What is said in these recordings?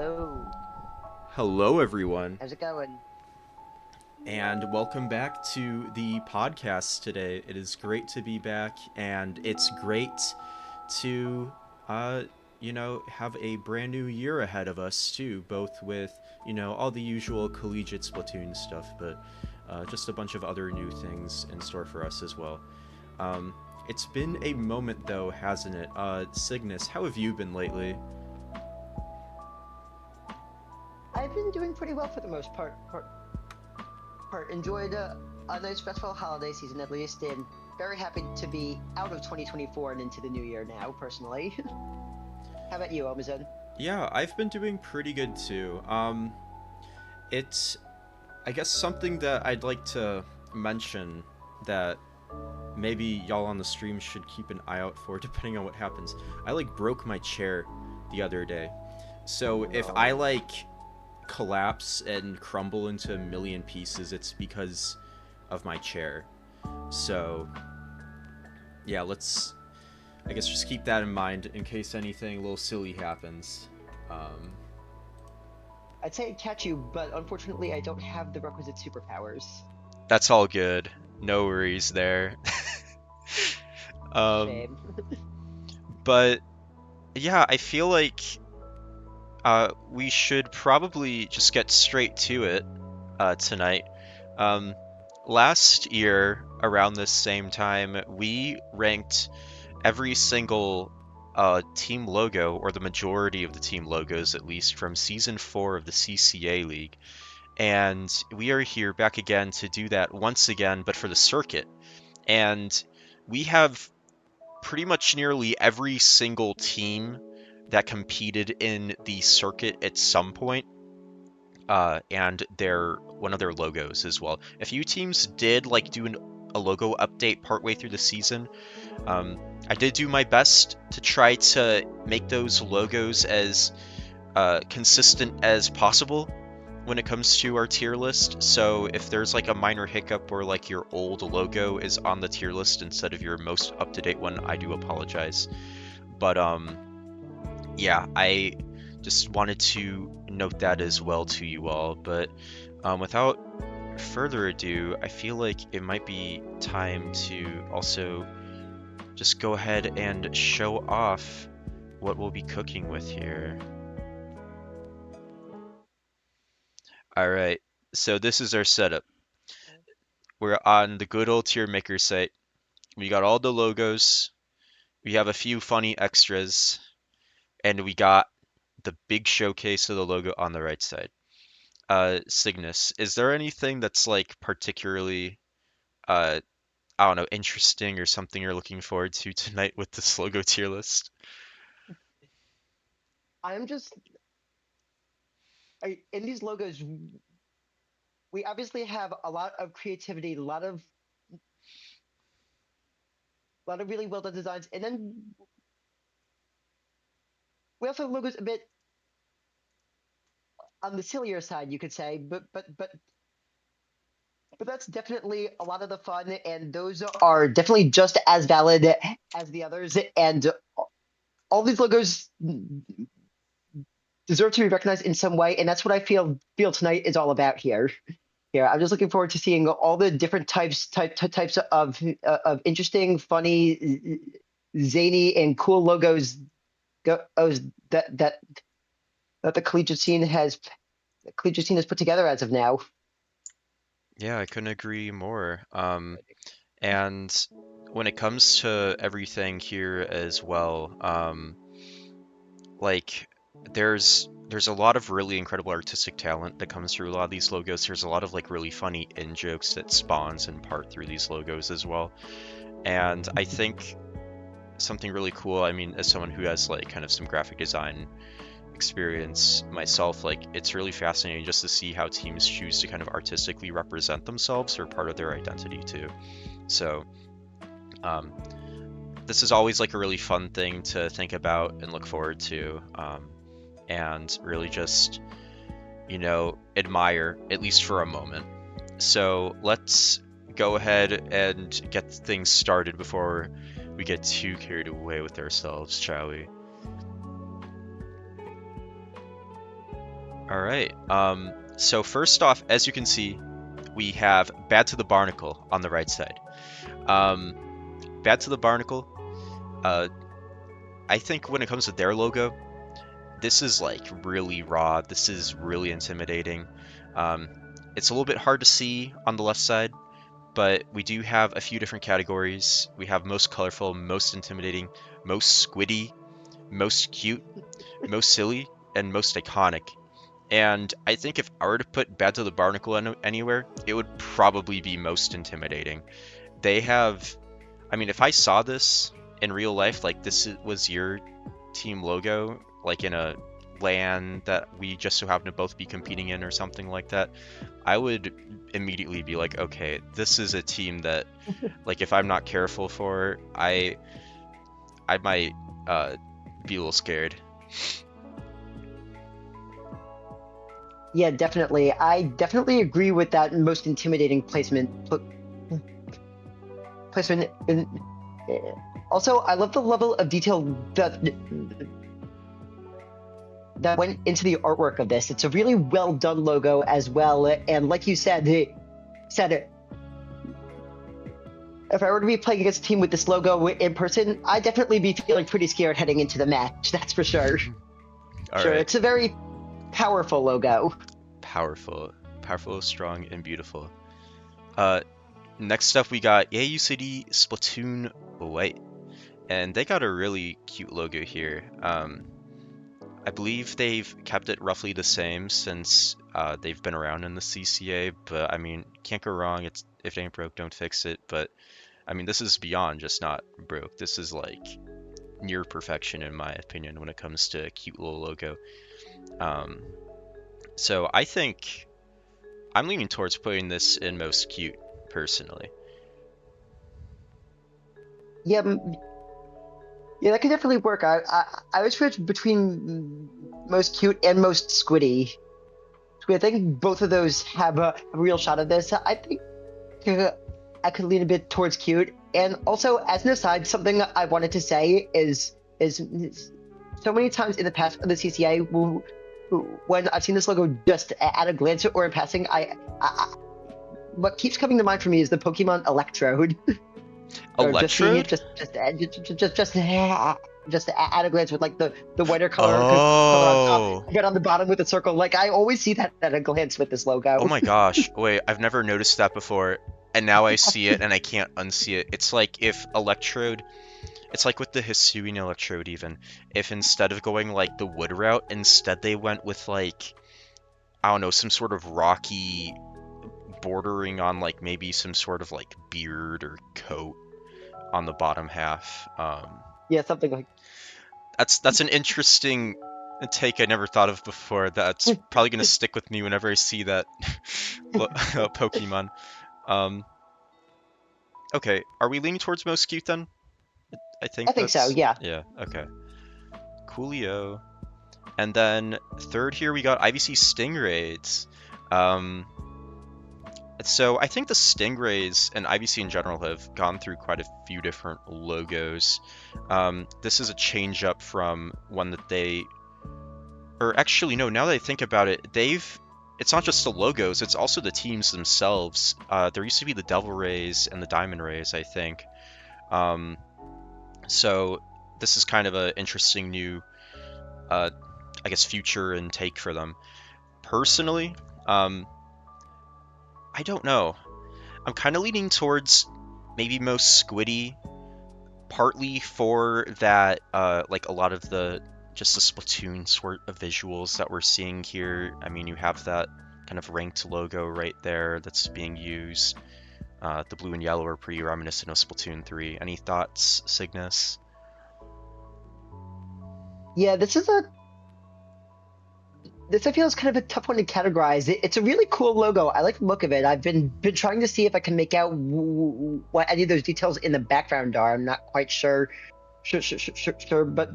Hello. Hello, everyone, How's it going? and welcome back to the podcast today. It is great to be back, and it's great to, uh, have a brand new year ahead of us, too, both with, all the usual collegiate Splatoon stuff, but just a bunch of other new things in store for us as well. Um, it's been a moment, though, hasn't it? Cygnus, how have you been lately? I've been doing pretty well for the most part. Enjoyed a nice restful holiday season at least, and very happy to be out of 2024 and into the new year now, personally. How about you, OmaZen? Yeah, I've been doing pretty good, too. It's I guess something that I'd like to mention that maybe y'all on the stream should keep an eye out for depending on what happens. I broke my chair the other day. So Oh if I no. collapse and crumble into a million pieces, it's because of my chair. So yeah, let's I guess just keep that in mind in case anything a little silly happens. Um, I'd say I'd catch you, but unfortunately I don't have the requisite superpowers. That's all good. No worries there. um, Shame. but yeah, I feel like we should probably just get straight to it tonight. Um, Last year, around this same time, we ranked every single team logo, or the majority of the team logos at least, from Season 4 of the CCA League. And we are here back again to do that once again, but for the circuit. And we have pretty much nearly every single team that competed in the circuit at some point, and their one of their logos as well. A few teams did do a logo update partway through the season. Um, I did do my best to try to make those logos as consistent as possible when it comes to our tier list. So if there's a minor hiccup where your old logo is on the tier list instead of your most up-to-date one, I do apologize. But yeah, I just wanted to note that as well to you all. But without further ado, I feel like it might be time to also just go ahead and show off what we'll be cooking with here. All right, so this is our setup. We're on the good old tier maker site. We got all the logos. We have a few funny extras, and we got the big showcase of the logo on the right side. Cygnus, is there anything that's particularly, uh, I don't know, interesting or something you're looking forward to tonight with this logo tier list? I'm just in these logos. We obviously have a lot of creativity, a lot of really well done designs, and then we also have logos a bit on the sillier side, you could say, but that's definitely a lot of the fun, and those are definitely just as valid as the others. And all these logos deserve to be recognized in some way, and that's what I feel tonight is all about here. Here, I'm just looking forward to seeing all the different types of interesting, funny, zany, and cool logos that that the collegiate scene has put together as of now. Yeah, I couldn't agree more. And when it comes to everything here as well, like there's a lot of really incredible artistic talent that comes through a lot of these logos. There's a lot of really funny in jokes that spawns in part through these logos as well. And I think something really cool, I mean, as someone who has kind of some graphic design experience myself, it's really fascinating just to see how teams choose to kind of artistically represent themselves or part of their identity too. So um, this is always a really fun thing to think about and look forward to, and really just admire, at least for a moment. So let's go ahead and get things started before we get too carried away with ourselves, shall we? All right. So first off, as you can see, we have Bad to the Barnacle on the right side. Um, Bad to the Barnacle. Uh, I think when it comes to their logo, this is like really raw. This is really intimidating. Um, it's a little bit hard to see on the left side, but we do have a few different categories. We have most colorful, most intimidating, most squiddy, most cute, most silly, and most iconic. And I think if I were to put Bad to the Barnacle anywhere, it would probably be most intimidating. They have, I mean, if I saw this in real life, like was your team logo, like in a LAN that we just so happen to both be competing in or something like that, I would immediately be like, okay, this is a team that, like, if I'm not careful for, I might be a little scared. Yeah, definitely. I definitely agree with that most intimidating placement. Also, I love the level of detail that went into the artwork of this. It's a really well done logo as well. And like you said, if I were to be playing against a team with this logo in person, I'd definitely be feeling pretty scared heading into the match. That's for sure. All Sure, right. it's a very powerful logo. Powerful, strong, and beautiful. Next up we got AUCD Splatoon White, and they got a really cute logo here. I believe they've kept it roughly the same since they've been around in the CCA, but I mean, can't go wrong. It's if it ain't broke, don't fix it. But I mean, this is beyond just not broke. This is like near perfection in my opinion when it comes to a cute little logo. So I think I'm leaning towards putting this in most cute, personally. Yeah, yeah, that could definitely work. I would switch between most cute and most squiddy. I think both of those have a real shot of this. I think I could lean a bit towards cute. And also, as an aside, something I wanted to say is so many times in the past of the CCA, when I've seen this logo just at a glance or in passing, what keeps coming to mind for me is the Pokemon Electrode. Or just seeing it Electrode? just at a glance with like the whiter color on top, Oh. red on the bottom with a circle. Like I always see that at a glance with this Oh logo. my gosh. Wait, I've never noticed that before. And now I see it and I can't unsee it. It's like if Electrode, it's like with the Hisuian Electrode even. If instead of going like the wood route, instead they went with like, I don't know, some sort of rocky bordering on like maybe some sort of like beard or coat on the bottom half. Yeah, something like. That's an interesting take I never thought of before. That's probably gonna stick with me whenever I see that Pokemon. Um, okay, are we leaning towards most cute then? I I think think so. that's Yeah. yeah. Okay, coolio. And then third here we got IVC Stingrays. Um, so I think the Stingrays and IVC in general have gone through quite a few different logos. This is a change up from one that they, or actually no, now that I think about it, it's not just the logos, it's also the teams themselves. There used to be the Devil Rays and the Diamond Rays, I think. So this is kind of an interesting new, I guess, future and take for them. Personally, I don't know. I'm kind of leaning towards maybe most squiddy, partly for that, like a lot of the just the Splatoon sort of visuals that we're seeing here. I mean, you have that kind of ranked logo right there that's being used. The blue and yellow are pretty reminiscent of Splatoon 3. Any thoughts, Cygnus? Yeah, this I feel is kind of a tough one to categorize. It's a really cool logo. I like the look of it. I've been trying to see if I can make out what any of those details in the background are. I'm not quite sure, but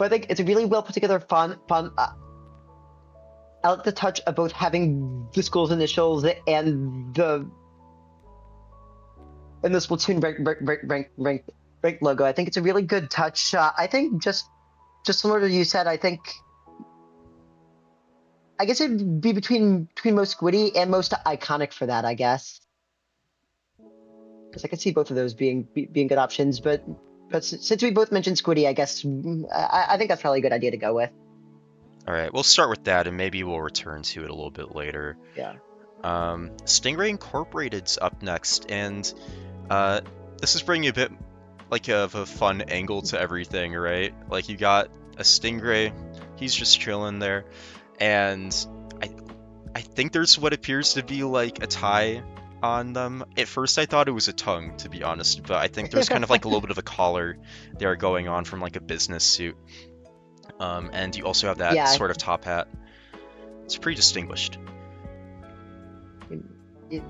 I think it's a really well put together font. I like the touch of both having the school's initials and the Splatoon rank logo. I think it's a really good touch. I think just similar to you said, I think I guess it'd be between most squiddy and most iconic for that, I guess. Because I could see both of those being good options, but since we both mentioned squiddy, I guess I think that's probably a good idea to go with. All right, we'll start with that, and maybe we'll return to it a little bit later. Yeah. Stingray Incorporated's up next, and this is bringing a bit like of a fun angle to everything, right? Like you got a Stingray, he's just chilling there, and I think there's what appears to be like a tie on them. At first I thought it was a tongue, to be honest, but I think there's kind of like a little bit of a collar there going on from like a business suit. And you also have that Yeah. sort of top hat. It's pretty distinguished. Yeah,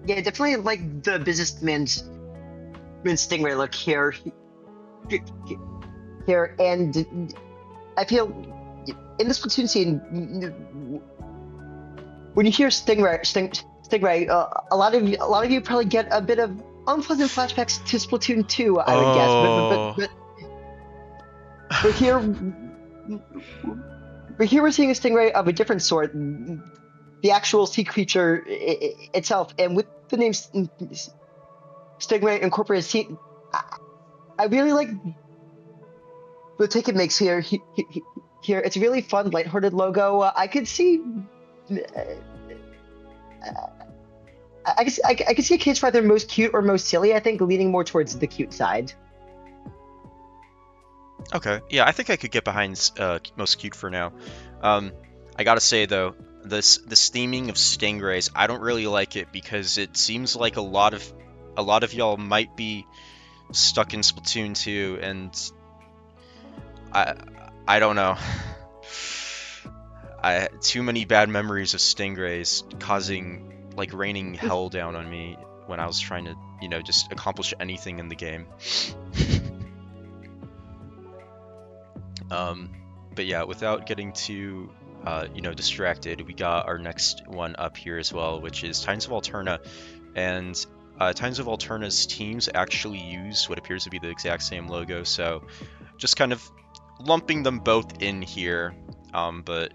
definitely like the businessman's Stingray look here. Here, and I feel in this Splatoon scene, when you hear Stingray, a lot of you probably get a bit of unpleasant flashbacks to Splatoon 2, I would guess. But here, we're seeing a Stingray of a different sort, the actual sea creature itself, and with the name Stingray Incorporated. I really like the take it makes here. Here, it's a really fun, lighthearted logo. I could see. I could see a case for either most cute or most silly. I think leaning more towards the cute side. Okay, yeah, I think I could get behind most cute for now. I gotta say though, this theming of Stingrays, I don't really like it because it seems like a lot of y'all might be stuck in Splatoon 2, and I don't know. Too many bad memories of Stingrays causing like raining hell down on me when I was trying to, just accomplish anything in the game. But yeah, without getting too distracted, we got our next one up here as well, which is Titans of Alterna. And Titans of Alterna's teams actually use what appears to be the exact same logo, so just kind of lumping them both in here. But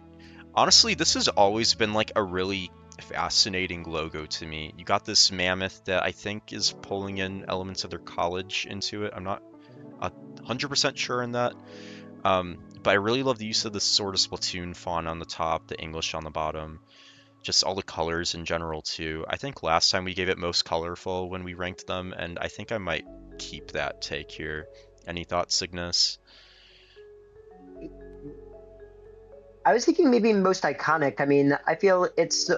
honestly, this has always been like a really fascinating logo to me. You got this mammoth that I think is pulling in elements of their college into it. I'm not 100% sure in that. But I really love the use of this sort of Splatoon font on the top, the English on the bottom, just all the colors in general too. I think last time we gave it most colorful when we ranked them, and I think I might keep that take here. Any thoughts, Cygnus? I was thinking maybe most iconic. I mean, I feel it's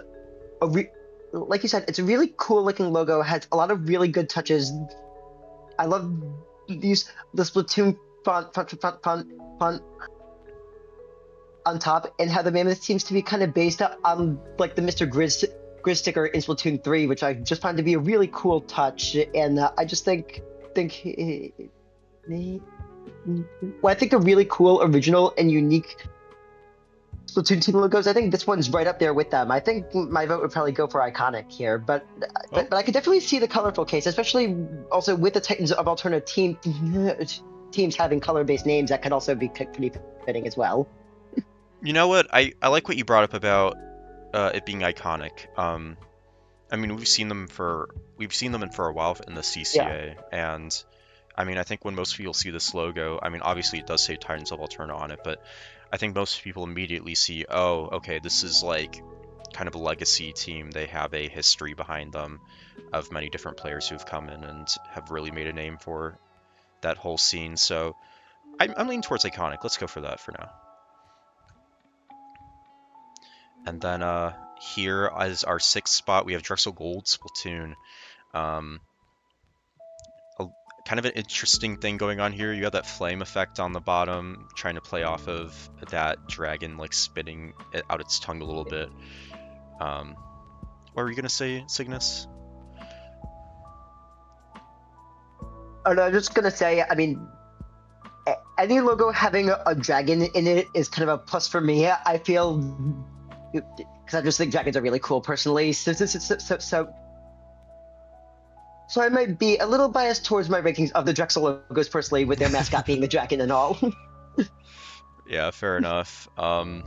like you said, it's a really cool looking logo. Has a lot of really good touches. I love the Splatoon font on top, and how the mammoth seems to be kind of based on like the Mr. Grizz sticker in Splatoon 3, which I just find to be a really cool touch. And I just think I think a really cool, original, and unique Splatoon team logos. I think this one's right up there with them. I think my vote would probably go for iconic here, but I could definitely see the colorful case, especially also with the Titans of Alterna teams having color-based names. That could also be pretty fitting as well. You know what? I like what you brought up about it being iconic. I mean, we've seen them for a while in the CCA, and I mean, I think when most people see this logo, I mean, obviously it does say Titans of Alterna on it, but I think most people immediately see, oh, okay, this is like kind of a legacy team. They have a history behind them of many different players who've come in and have really made a name for that whole scene. So I'm leaning towards iconic. Let's go for that for now. And then here as our 6th spot, we have Drexel Gold Splatoon. Kind of an interesting thing going on here. You have that flame effect on the bottom, trying to play off of that dragon like spitting out its tongue a little bit. What were you gonna say, Cygnus? Oh no, I'm just gonna say, I mean, any logo having a dragon in it is kind of a plus for me. I feel, because I just think dragons are really cool personally. So I might be a little biased towards my rankings of the Drexel logos personally, with their mascot being the dragon and all. Yeah, fair enough. Yeah.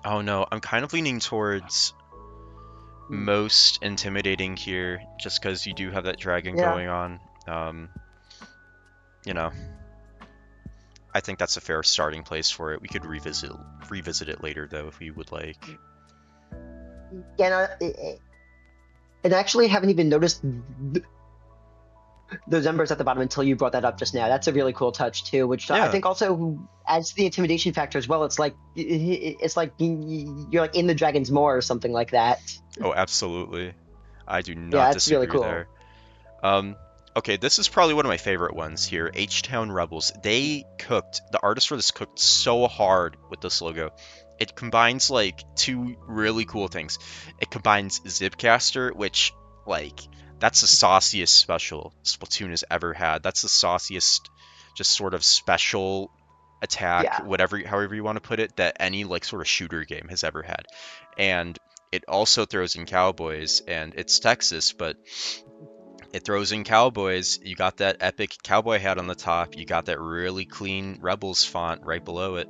Oh no, I'm kind of leaning towards most intimidating here, just because you do have that dragon Yeah. going on. You know, I think that's a fair starting place for it. We could revisit it later though if we would like. Yeah, and I actually haven't even noticed those numbers at the bottom until you brought that up just now. That's a really cool touch too, which I Yeah. think also adds to the intimidation factor as well. It's like you're like in the dragon's maw or something like that. Oh, absolutely. I do Yeah, not that's really disagree cool. there. Um, okay, this is probably one of my favorite ones here. H-Town Rebels. They cooked, the artist for this cooked so hard with this logo. It combines like two really cool things. It combines Zipcaster, which like that's the sauciest special Splatoon has ever had. That's the sauciest just sort of special attack, Yeah. whatever however you want to put it, that any like sort of shooter game has ever had. And it also throws in Cowboys, and it's Texas, but it throws in Cowboys. You got that epic cowboy hat on the top. You got that really clean Rebels font right below it.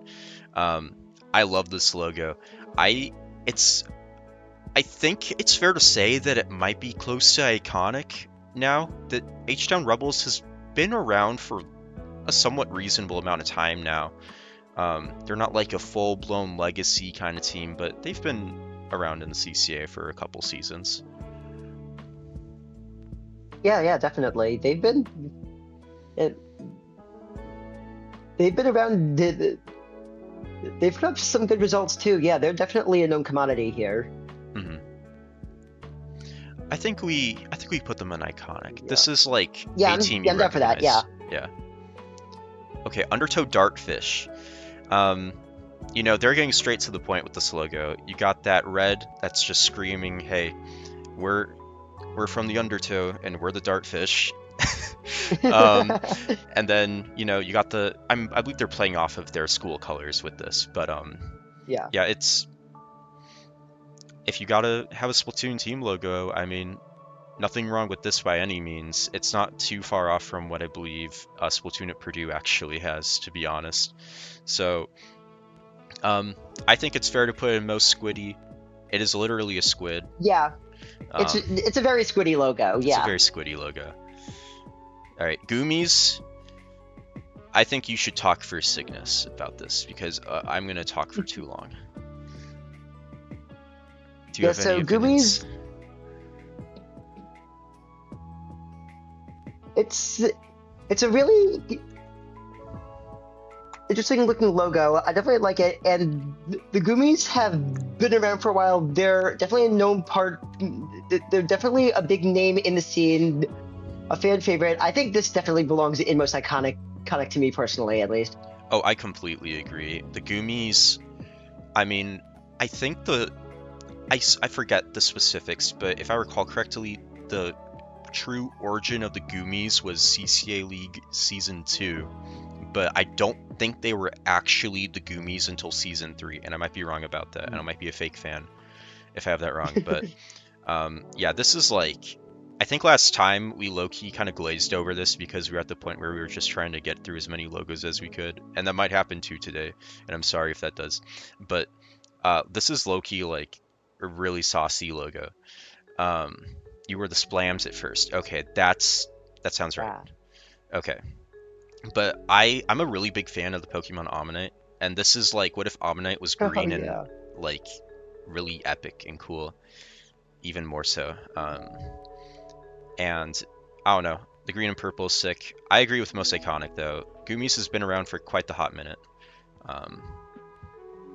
Um, I love this logo. I it's I think it's fair to say that it might be close to iconic now. That H-Town Rebels has been around for a somewhat reasonable amount of time now. They're not like a full-blown legacy kind of team, but they've been around in the CCA for a couple seasons. Yeah, definitely. Uh, they've been around. They've put up some good results too. Yeah, they're definitely a known commodity here. hmm I think we put them in iconic. Yeah. This is like Yeah, a team yeah, you I'm down for that. Yeah. recognize. Yeah. Okay, Undertow Dartfish. Um, they're getting straight to the point with this logo. You got that red that's just screaming, "Hey, we're we're from the Undertow and we're the Dartfish." um, and then you got I believe they're playing off of their school colors with this, but Yeah. yeah, it's if you gotta have a Splatoon team logo, I mean, nothing wrong with this by any means. It's not too far off from what I believe Splatoon at Purdue actually has, to be honest. So, um, I think it's fair to put in most squiddy. It is literally a squid. Yeah. Um, It's a very squiddy logo. it's a Yeah. very squiddy logo. All right, Goomies. I think you should talk for Cygnus about this because I'm gonna talk for too long. Do you Yeah. have any So opinions? Gumi's, it's it's a really interesting looking logo. I definitely like it, and the Goomies have been around for a while. They're definitely a known part. They're definitely a big name in the scene, a fan favorite. I think this definitely belongs in most iconic to me personally, at least. Oh, I completely agree. The Goomies. I mean, I think I forget the specifics, but if I recall correctly, the true origin of the Goomies was CCA League Season 2, but I don't think they were actually the Goomies until Season 3, and I might be wrong about that, and I might be a fake fan if I have that wrong, but yeah, this is like, I think last time we low-key kind of glazed over this because we were at the point where we were just trying to get through as many logos as we could, and that might happen too today, and I'm sorry if that does, but this is low-key like a really saucy logo. Um, you were the Splams at first. Okay, that sounds right. Yeah. Okay, but I'm a really big fan of the Pokemon Omanyte, and this is like, what if Omanyte was Oh green and yeah. like really epic and cool, even more so. And I don't know, the green and purple is sick. I agree with most iconic though. Goomies has been around for quite the hot minute. Um,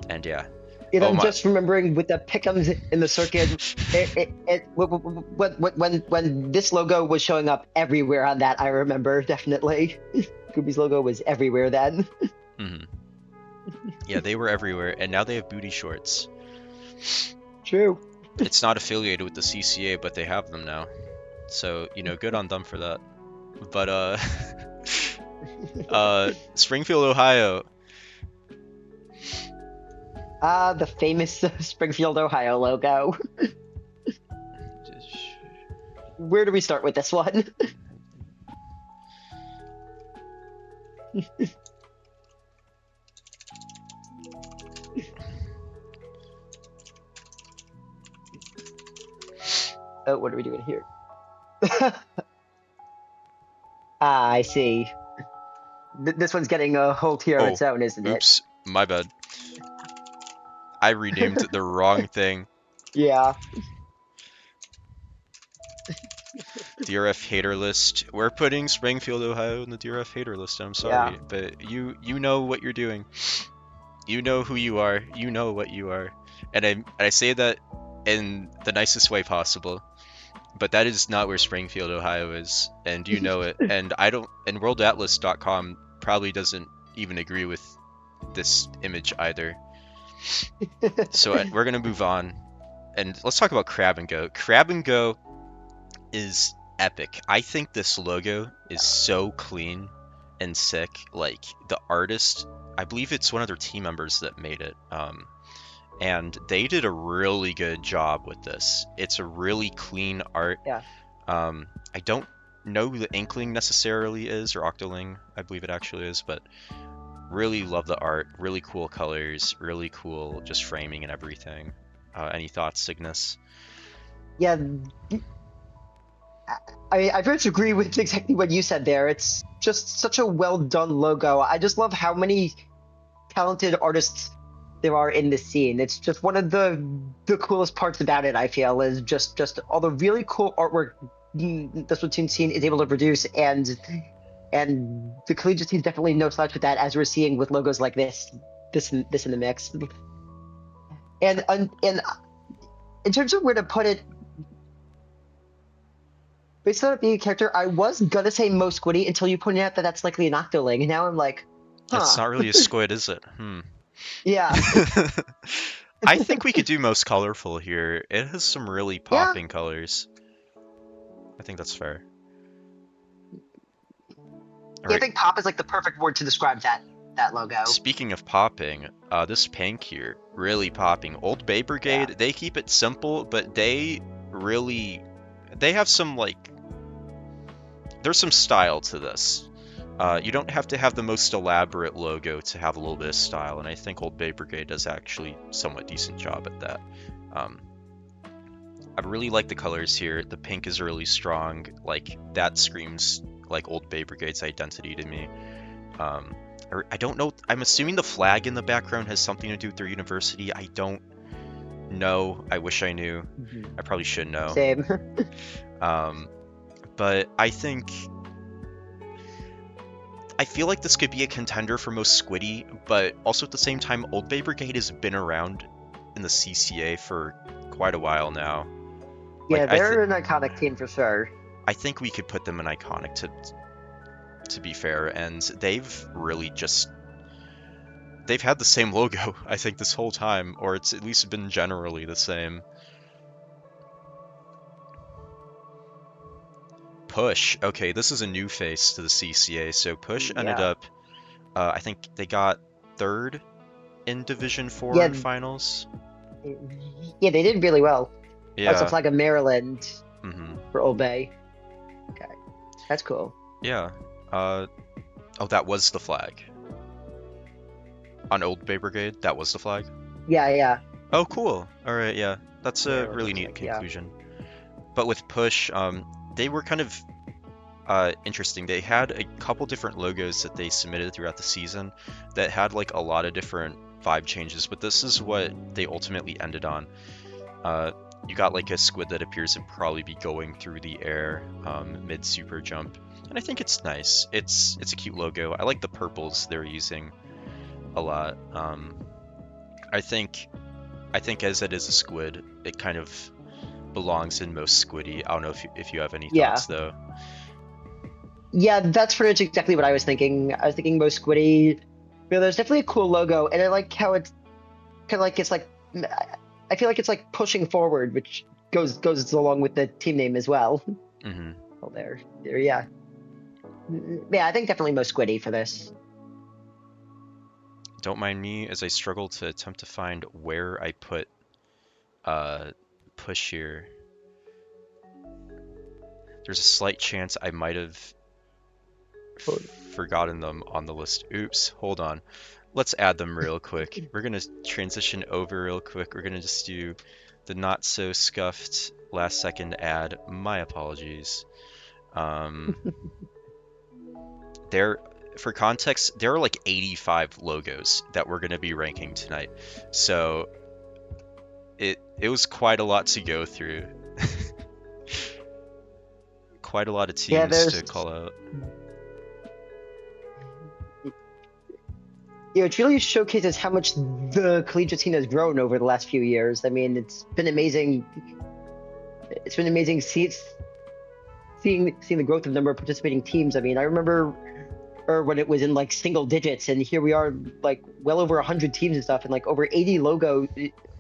and yeah. And Oh I'm my. just remembering with the pickums in the circuit, when this logo was showing up everywhere on that, I remember definitely. Goopy's logo was everywhere then. Mhm. Yeah, they were everywhere, and now they have booty shorts. True. It's not affiliated with the CCA, but they have them now. So, good on them for that. But Springfield, Ohio. The famous Springfield, Ohio logo. Where do we start with this one? Oh, what are we doing here? Ah, I see. This one's getting a whole tier of Oh, its own, isn't it? oops, my bad. I renamed the wrong thing. Yeah, DRF hater list. We're putting Springfield, Ohio in the DRF hater list. I'm yeah. sorry, but you know what you're doing. You know who you are. You know what you are. And I say that in the nicest way possible. But that is not where Springfield, Ohio is, and you know it. And I don't. And WorldAtlas.com probably doesn't even agree with this image either. So we're gonna move on, and let's talk about Crab and Go. Crab and Go is epic. I think this logo is so clean and sick. Like the artist, I believe it's one of their team members that made it. And they did a really good job with this. It's a really clean art. Yeah. I don't know who the Inkling necessarily is, or Octoling, I believe it actually is, but really love the art. Really cool colors, really cool just framing and everything. Any thoughts, Cygnus? Yeah, I very much agree with exactly what you said there. It's just such a well done logo. I just love how many talented artists there are in this scene. It's just one of the coolest parts about it, I feel, is just all the really cool artwork the Splatoon scene is able to produce, and the collegiate scene is definitely no slouch with that, as we're seeing with logos like this in the mix. And in terms of where to put it, based on it being a character, I was gonna say Mo Squiddy until you pointed out that that's likely an Octoling, and now I'm like, It's huh, not really a squid, is it? yeah, I think we could do most colorful here. It has some really yeah, popping colors. I think that's fair. All yeah. I right. think pop is like the perfect word to describe that logo. Speaking of popping, this pink here, really popping. Old Bay Yeah, Brigade, they keep it simple, but they have some there's some style to this. You don't have to have the most elaborate logo to have a little bit of style, and I think Old Bay Brigade does actually somewhat decent job at that. Um, I really like the colors here. The pink is really strong. Like that screams like Old Bay Brigade's identity to me. I don't know. I'm assuming the flag in the background has something to do with their university. I don't know. I wish I knew. I probably should know. same. Um, but I feel like this could be a contender for most squiddy, but also at the same time, Old Bay Brigade has been around in the CCA for quite a while now. Yeah, they're an iconic team for sure. I think we could put them in iconic to be fair, and they've really just they've had the same logo, I think, this whole time, or it's at least been generally the same. Push. Okay, this is a new face to the CCA. So Push ended Yeah, up, I think they got third in Division 4 yeah, in finals. yeah. They did really well. That's the Yeah. flag of Maryland Mm-hmm. for Old Bay. Okay, that's cool. Yeah. Uh, oh, that was the flag. On Old Bay Brigade, that was the flag? Yeah, yeah. Oh, cool. All right, yeah. That's a Maryland really looks neat like, yeah. conclusion. But with Push, they were kind of interesting. They had a couple different logos that they submitted throughout the season that had like a lot of different vibe changes, but this is what they ultimately ended on. You got like a squid that appears to probably be going through the air mid super jump, and I think it's nice. It's a cute logo. I like the purples they're using a lot. I think as it is a squid, it kind of belongs in most squiddy. I don't know if you have any Yeah. thoughts though. Yeah, that's pretty much exactly what I was thinking. I was thinking Mo Squiddy. You know, there's definitely a cool logo, and I like how it's kind of like it's like I feel like it's like pushing forward, which goes along with the team name as well. Hmm. Oh, there, yeah, yeah. I think definitely Mo Squiddy for this. Don't mind me as I struggle to attempt to find where I put Push here. There's a slight chance I might have forgotten them on the list. Oops, hold on. Let's add them real quick. We're gonna transition over real quick. We're gonna just do the not so scuffed last second ad. My apologies. Um, there, for context, there are like 85 logos that we're going to be ranking tonight. So it was quite a lot to go through. Quite a lot of Yeah, teams to there's call out. it really showcases how much the collegiate scene has grown over the last few years. I mean, it's been amazing. It's been amazing seeing the growth of the number of participating teams. I mean, I remember or when it was in like single digits, and here we are like well over 100 teams and stuff, and like over 80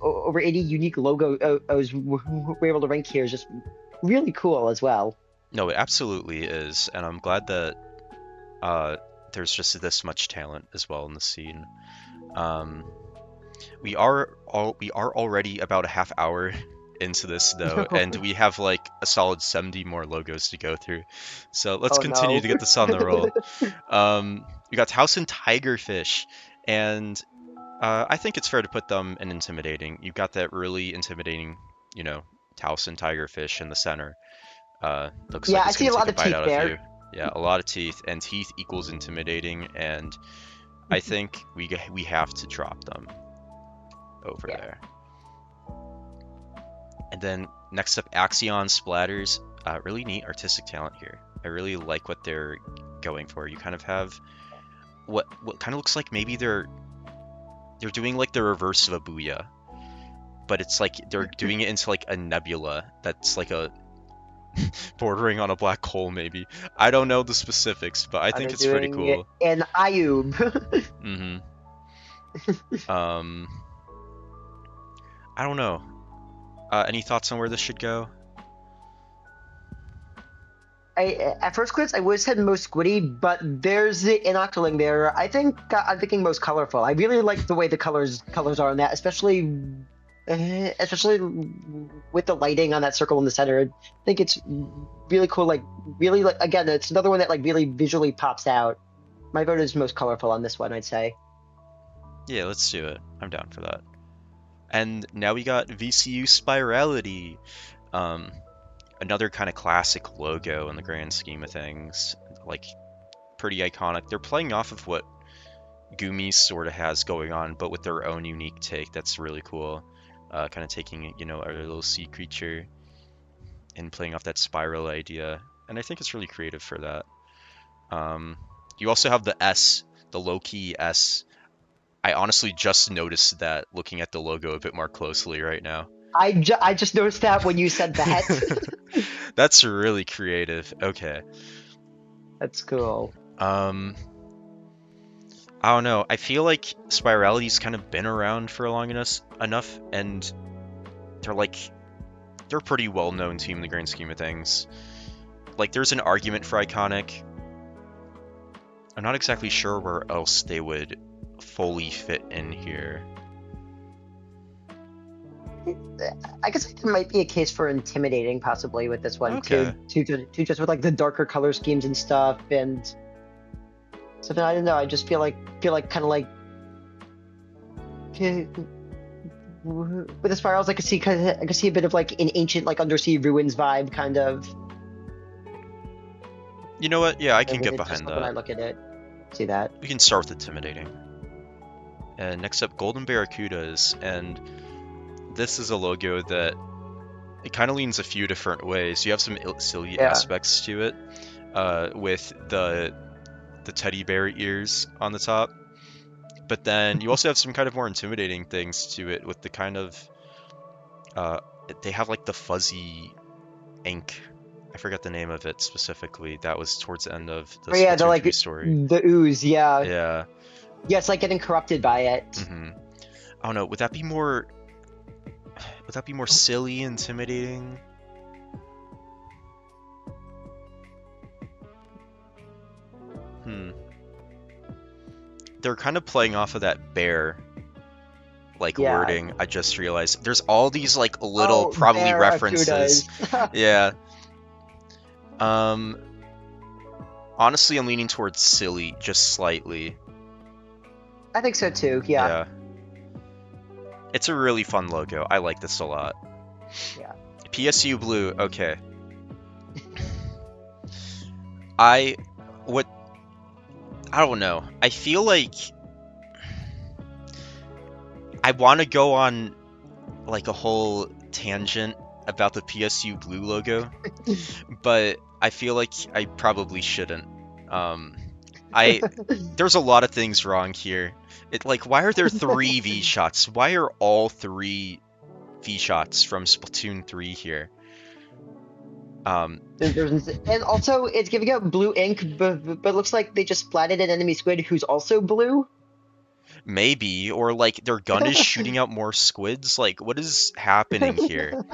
over 80 unique logos we're able to rank here is just really cool as well. No, it absolutely is, and I'm glad that uh, there's just this much talent as well in the scene. Um, we are already about a half hour into this though, and we have like a solid 70 more logos to go through. So let's Oh continue no. to get this on the roll. We got House and Tigerfish, and I think it's fair to put them in intimidating. You've got that really intimidating, you know, Taos and Tigerfish in the center. Looks Yeah, like I it's see going a to take lot a of bite teeth out of you. there. Yeah, a lot of teeth, and teeth equals intimidating, and I think we have to drop them over Yeah. there. And then next up, Axion Splatters. Really neat artistic talent here. I really like what they're going for. You kind of have what kind of looks like maybe they're doing like the reverse of a booyah, but it's like they're doing it into like a nebula that's like a bordering on a black hole maybe. I don't know the specifics, but I Are think they it's pretty doing cool. an Ayub? Mm-hmm. I don't know. Any thoughts on where this should go? At first glance, I would have said most squiddy, but there's an octoling there. I think I'm thinking most colorful. I really like the way the colors are on that, especially with the lighting on that circle in the center. I think it's really cool. Like really, like again, it's another one that like really visually pops out. My vote is most colorful on this one, I'd say. Yeah, let's do it. I'm down for that. And now we got VCU Spirality. Um, Another kind of classic logo in the grand scheme of things. Like, pretty iconic. They're playing off of what Gumi sort of has going on, but with their own unique take. That's really cool. Kind of taking, you know, our little sea creature and playing off that spiral idea. And I think it's really creative for that. You also have the S, the low-key S. I honestly just noticed that looking at the logo a bit more closely right now. I just noticed that when you said that. That's really creative. Okay. That's cool. I don't know. I feel like Spirality's kind of been around for long enough, and they're a pretty well-known team in the grand scheme of things. Like, there's an argument for iconic. I'm not exactly sure where else they would fully fit in here. I guess there might be a case for intimidating, possibly with this one Okay. to just with like the darker color schemes and stuff and something. I don't know. I just feel like kind of like with the spirals. I could see a bit of like an ancient like undersea ruins vibe, kind of. You know what? Yeah, I can get It's just behind when I that. look at it, see that. We can start with intimidating. And next up, Golden Barracudas, and this is a logo that it kind of leans a few different ways. You have some silly aspects to it, with the teddy bear ears on the top, but then you also have some kind of more intimidating things to it with the kind of they have like the fuzzy ink. I forgot the name of it specifically. That was towards the end of the Oh yeah, the Splatoon like 3 story. the ooze. Yeah, Yeah. yeah. It's like getting corrupted by it. I don't know. Would that be more silly, intimidating? They're kind of playing off of that bear like wording. I just realized there's all these like little probably references. Yeah. Honestly, I'm leaning towards silly just slightly. I think so too. Yeah. It's a really fun logo. I like this a lot. Yeah. PSU blue. Okay. I what I don't know. I feel like I want to go on like a whole tangent about the PSU blue logo, but I feel like I probably shouldn't. I There's a lot of things wrong here. Why are there three V shots? Why are all three V shots from Splatoon 3 here? And also, it's giving out blue ink, but it looks like they just splatted an enemy squid who's also blue. Maybe, or like their gun is shooting out more squids. Like, what is happening here?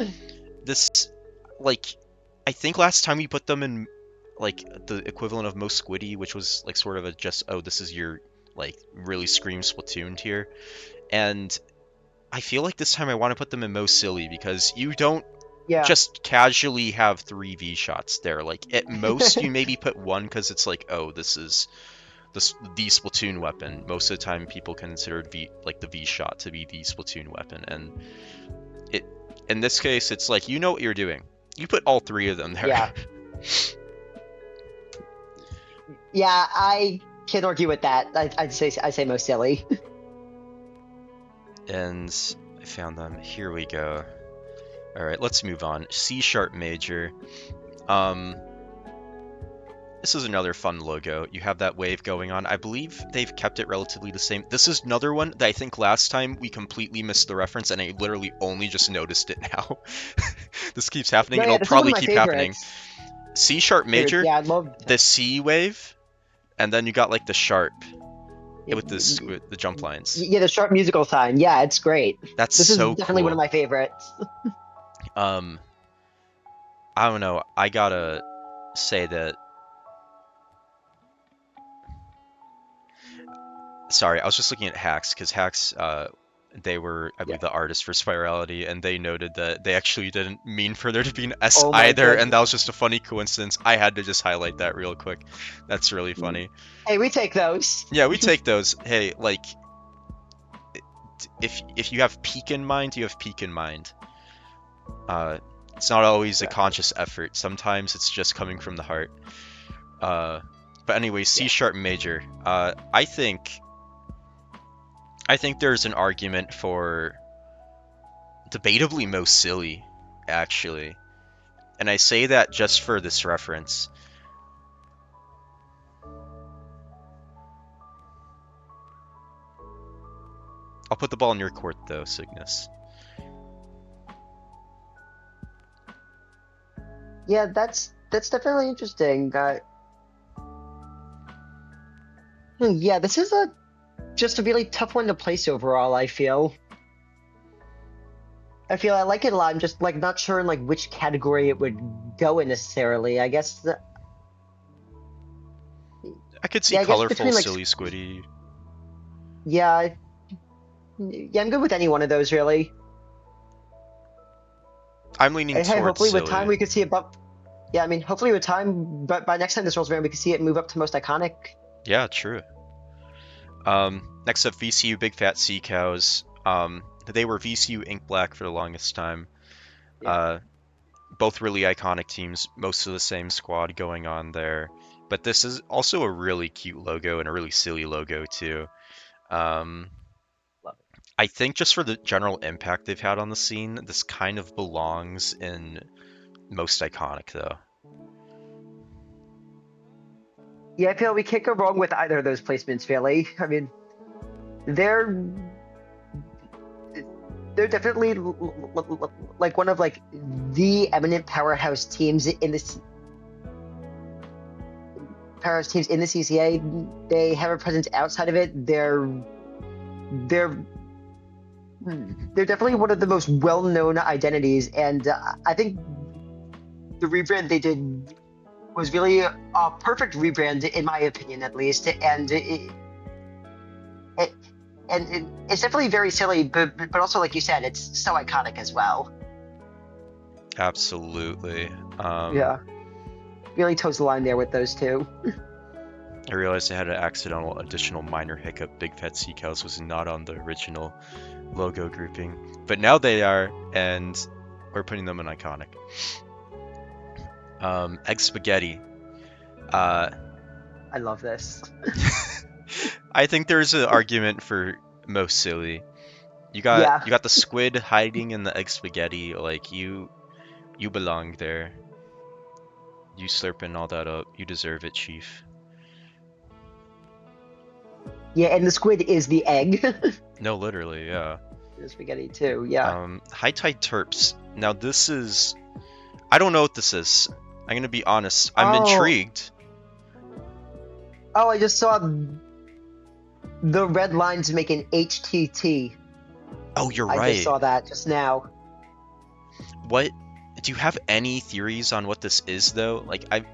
This, like, I think last time we put them in, like, the equivalent of most squiddy, which was like sort of a just, oh, this is your like really scream Splatoon tier, and I feel like this time I want to put them in most silly because you don't Yeah. just casually have three V shots there. Like at most you maybe put one because it's like, oh, this is the Splatoon weapon. Most of the time people consider the V shot to be the Splatoon weapon, and it in this case it's like, you know what you're doing. You put all three of them there. Yeah. Yeah, I can't argue with that. I'd say most silly. And I found them. Here we go. All right, let's move on. C sharp major. This is another fun logo. You have that wave going on. I believe they've kept it relatively the same. This is another one that I think last time we completely missed the reference, and I literally only just noticed it now. This keeps happening, No, and yeah, it'll this is one of probably my keep happening. favorites. C sharp major, Yeah, I love the C wave, and then you got like the sharp with the jump lines. Yeah, the sharp musical sign. Yeah, it's great. That's This is so definitely one cool. of my favorites. I don't know. I gotta say that. Sorry, I was just looking at Hacks because Hacks, they were, I Yeah. believe, the artist for Spirality, and they noted that they actually didn't mean for there to be an S Oh my either, and goodness. that was just a funny coincidence. I had to just highlight that real quick. That's really funny. Hey, we take those. Yeah, we take those. Hey, like, if you have peak in mind, you have peak in mind. It's not always a conscious effort. Sometimes it's just coming from the heart. But anyway, C sharp major. I think there's an argument for debatably most silly, actually. And I say that just for this reference. I'll put the ball in your court, though, Cygnus. Yeah, that's definitely interesting. Yeah, this is just a really tough one to place overall, I feel. I like it a lot. I'm just like not sure in like which category it would go in necessarily. I guess I could see yeah, I guess colorful, between like silly, squiddy. yeah, yeah, I'm good with any one of those really. I'm leaning Hey, towards hopefully silly. with time we could see it bump. Yeah, I mean, hopefully with time, but by next time this rolls around, we can see it move up to most iconic. Yeah, true. Next up, VCU Big Fat Sea Cows. They were VCU Ink Black for the longest time. Yeah. Both really iconic teams, most of the same squad going on there. But this is also a really cute logo and a really silly logo too. Love it. I think just for the general impact they've had on the scene, this kind of belongs in most iconic though. Yeah, I feel we can't go wrong with either of those placements, really. I mean, they're definitely like one of like the eminent powerhouse teams in this CCA. They have a presence outside of it. They're definitely one of the most well-known identities, and I think the rebrand they did was really a perfect rebrand, in my opinion, at least. And it's definitely very silly, but also, like you said, it's so iconic as well. Absolutely. Yeah, really toes the line there with those two. I realized I had an accidental additional minor hiccup. Big Fat Sea Cows was not on the original logo grouping, but now they are, and We're putting them in iconic. Egg spaghetti. I love this. I think there's an argument for most silly. You Yeah. got the squid hiding in the egg spaghetti. Like you belong there. You slurping all that up. You deserve it, Chief. Yeah, and the squid is the egg. No, literally, yeah. The spaghetti too. Yeah. High Tide Terps. Now this is, I don't know what this is. I'm gonna be honest. I'm Oh. intrigued. Oh, I just saw the red lines make an HTT. Oh, you're I just right. saw that just now. What? Do you have any theories on what this is though? Like I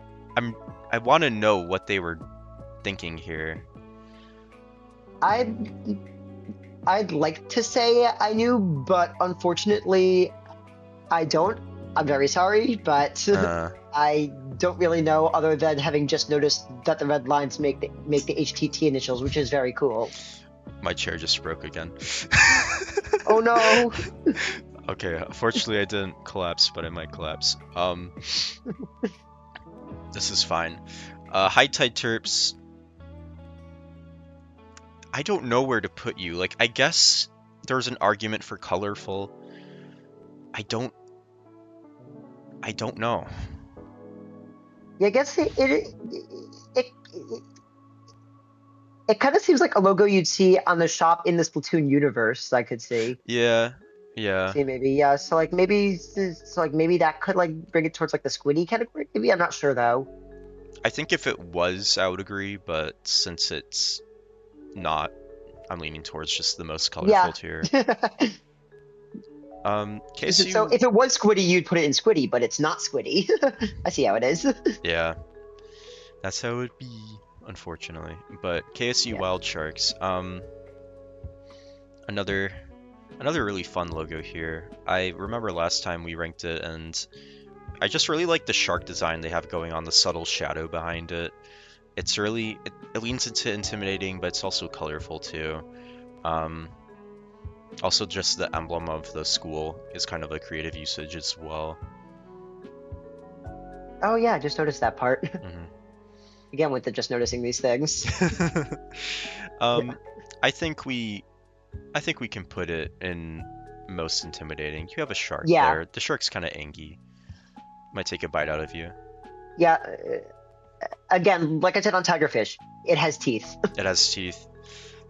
want to know what they were thinking here. I'd like to say I knew, but unfortunately I don't. I'm very sorry, but I don't really know other than having just noticed that the red lines make the HTT initials, which is very cool. My chair just broke again. Oh no. Okay, fortunately I didn't collapse, but I might collapse. This is fine. High Tide Terps. I don't know where to put you. Like, I guess there's an argument for colorful. I don't know. Yeah, I guess it kind of seems like a logo you'd see on the shop in the Splatoon universe. I could see. Yeah. See, maybe, yeah. So maybe that could like bring it towards like the squiddy category. Maybe I'm not sure though. I think if it was, I would agree, but since it's not, I'm leaning towards just the most colorful Yeah. tier. So KSU. if it was squiddy, you'd put it in squiddy, but it's not squiddy. I see how it is. Yeah, that's how it would be, unfortunately. But KSU Yeah. Wild Sharks. Another really fun logo here. I remember last time we ranked it, and I just really like the shark design they have going on, the subtle shadow behind it. It's really, it leans into intimidating, but it's also colorful too. Also, just the emblem of the school is kind of a creative usage as well. Oh yeah, I just noticed that part. Mm-hmm. Again, with the just noticing these things. I think we can put it in most intimidating. You have a shark Yeah. there. The shark's kind of angy. Might take a bite out of you. Yeah. Again, like I said on Tigerfish, it has teeth. It has teeth.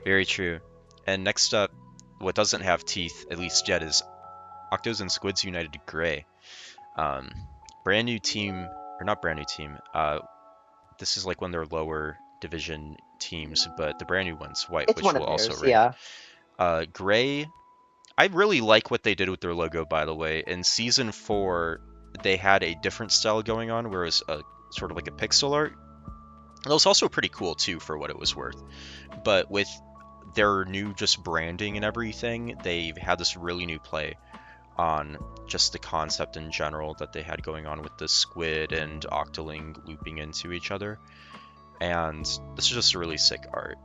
Very true. And next up, what doesn't have teeth, at least yet, is Octos and Squids United Gray. Brand new team, or not brand new team. This is like one of their lower division teams, but the brand new one's white, It's which one we'll of also theirs, rank. yeah. Gray, I really like what they did with their logo, by the way. In Season 4, they had a different style going on, where it was sort of like a pixel art. And it was also pretty cool, too, for what it was worth. But with their new just branding and everything, they've had this really new play on just the concept in general that they had going on with the squid and octoling looping into each other. And this is just a really sick art.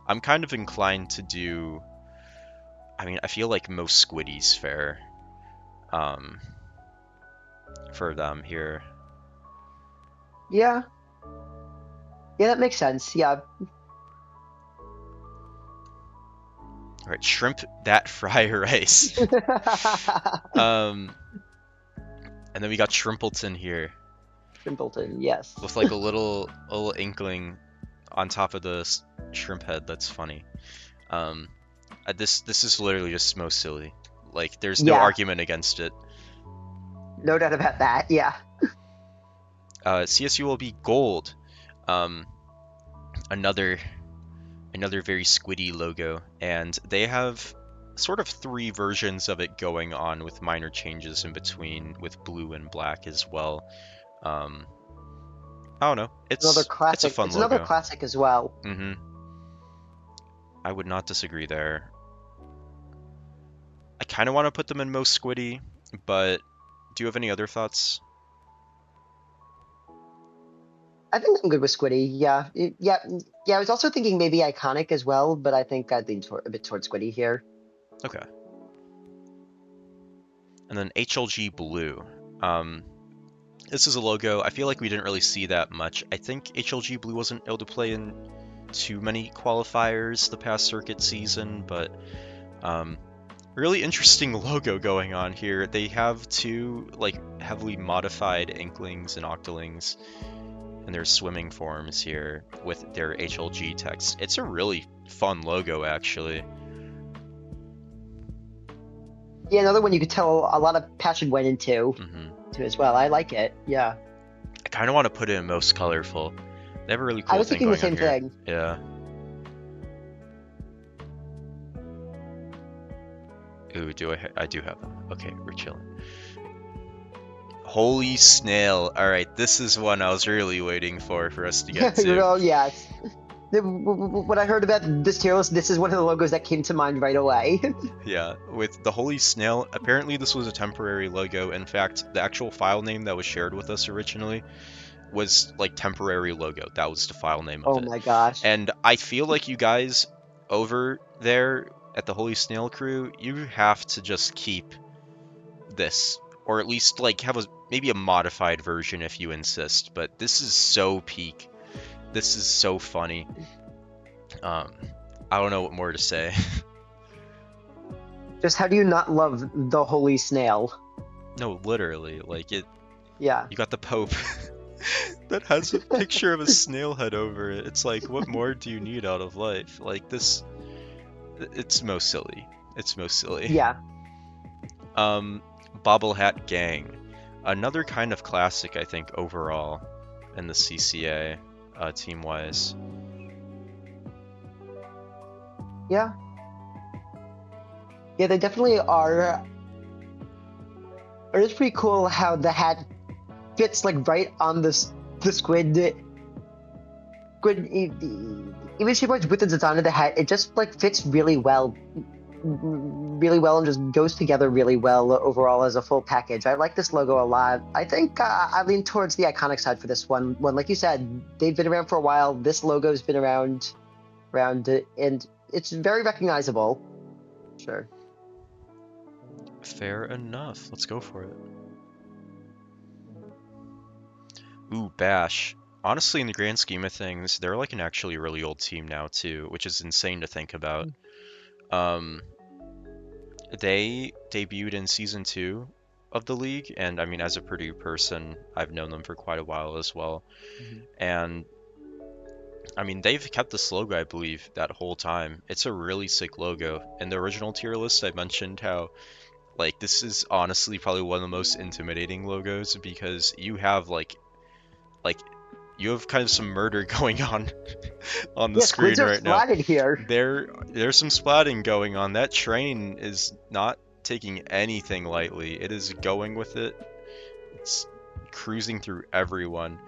I'm kind of inclined to do, I mean, I feel like most squiddies fair for them here. Yeah. Yeah, that makes sense. Yeah. All right, shrimp that fry rice. And then we got Shrimpleton here. Shrimpleton, yes. With like a little inkling on top of the shrimp head. That's funny. This is literally just most silly. Like there's no argument against it. No doubt about that. Yeah. CSU will be gold. Another very squiddy logo, and they have sort of 3 versions of it going on with minor changes in between with blue and black as well. I don't know. It's another classic. It's a fun it's logo. Another classic as well. Mm-hmm. I would not disagree there. I kind of want to put them in most squiddy, but do you have any other thoughts? I think I'm good with squiddy. Yeah. I was also thinking maybe iconic as well, but I think I'd lean a bit towards squiddy here. Okay. And then HLG Blue. This is a logo. I feel like we didn't really see that much. I think HLG Blue wasn't able to play in too many qualifiers the past circuit season, but really interesting logo going on here. They have two like heavily modified Inklings and Octolings in their swimming forms here with their HLG text. It's a really fun logo, actually. Yeah, another one you could tell a lot of passion went into to as well. I like it. Yeah. I kind of want to put it in most colorful. They have a really cool I was thing thinking the going same on here. thing. Yeah. Ooh, I do have them. Okay, we're chilling. Holy snail. Alright, this is one I was really waiting for us to get to. Oh, yes. When I heard about this tier list, this is one of the logos that came to mind right away. Yeah, with the Holy Snail, apparently this was a temporary logo. In fact, the actual file name that was shared with us originally was like temporary logo. That was the file name of Oh it. my gosh. And I feel like you guys over there at the Holy Snail crew, you have to just keep this, or at least like have maybe a modified version if you insist. But this is so peak. This is so funny. I don't know what more to say. Just how do you not love the Holy Snail? No, literally, like it. Yeah. You got the Pope that has a picture of a snail head over it. It's like, what more do you need out of life? Like this, it's most silly. It's most silly. Yeah. Bobble Hat Gang, another kind of classic, I think, overall in the CCA team wise. Yeah. Yeah, they definitely are. It is pretty cool how the hat fits like right on the squid. Even with the design of the hat, it just like fits really well, and just goes together really well overall as a full package. I like this logo a lot. I think I lean towards the iconic side for this one. When, like you said, they've been around for a while. This logo's been around, and it's very recognizable. Sure. Fair enough. Let's go for it. Ooh, Bash. Honestly, in the grand scheme of things, they're like an actually really old team now too, which is insane to think about. They debuted in season 2 of the league, and I mean, as a Purdue person, I've known them for quite a while as well. And I mean, they've kept this logo, I believe, that whole time. It's a really sick logo. In the original tier list, I mentioned how, like, this is honestly probably one of the most intimidating logos because you have you have kind of some murder going on the screen Squids are right now. splatted here. There's some splatting going on. That train is not taking anything lightly. It is going with it. It's cruising through everyone.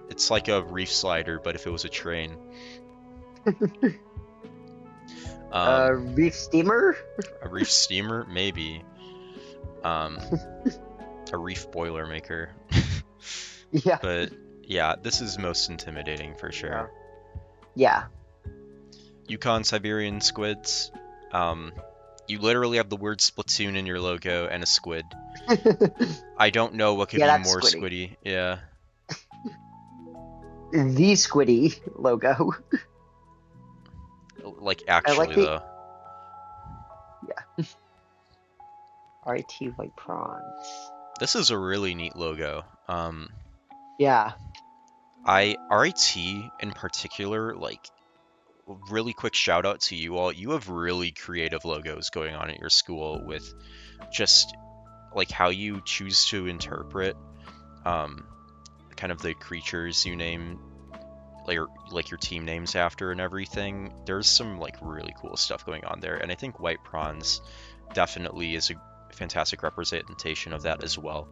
It's like a reef slider, but if it was a train. Reef steamer? A reef steamer? Maybe. A reef boilermaker. Yeah. But yeah, this is most intimidating for sure. Yeah. Yukon Siberian squids. You literally have the word Splatoon in your logo and a squid. I don't know what could be more squiddy. Yeah. The squiddy logo. Like actually though. Yeah. RT White Prawns. This is a really neat logo. Yeah. RIT in particular, like, really quick shout out to you all. You have really creative logos going on at your school with just like how you choose to interpret kind of the creatures you name like your team names after and everything. There's some like really cool stuff going on there, and I think White Prawns definitely is a fantastic representation of that as well.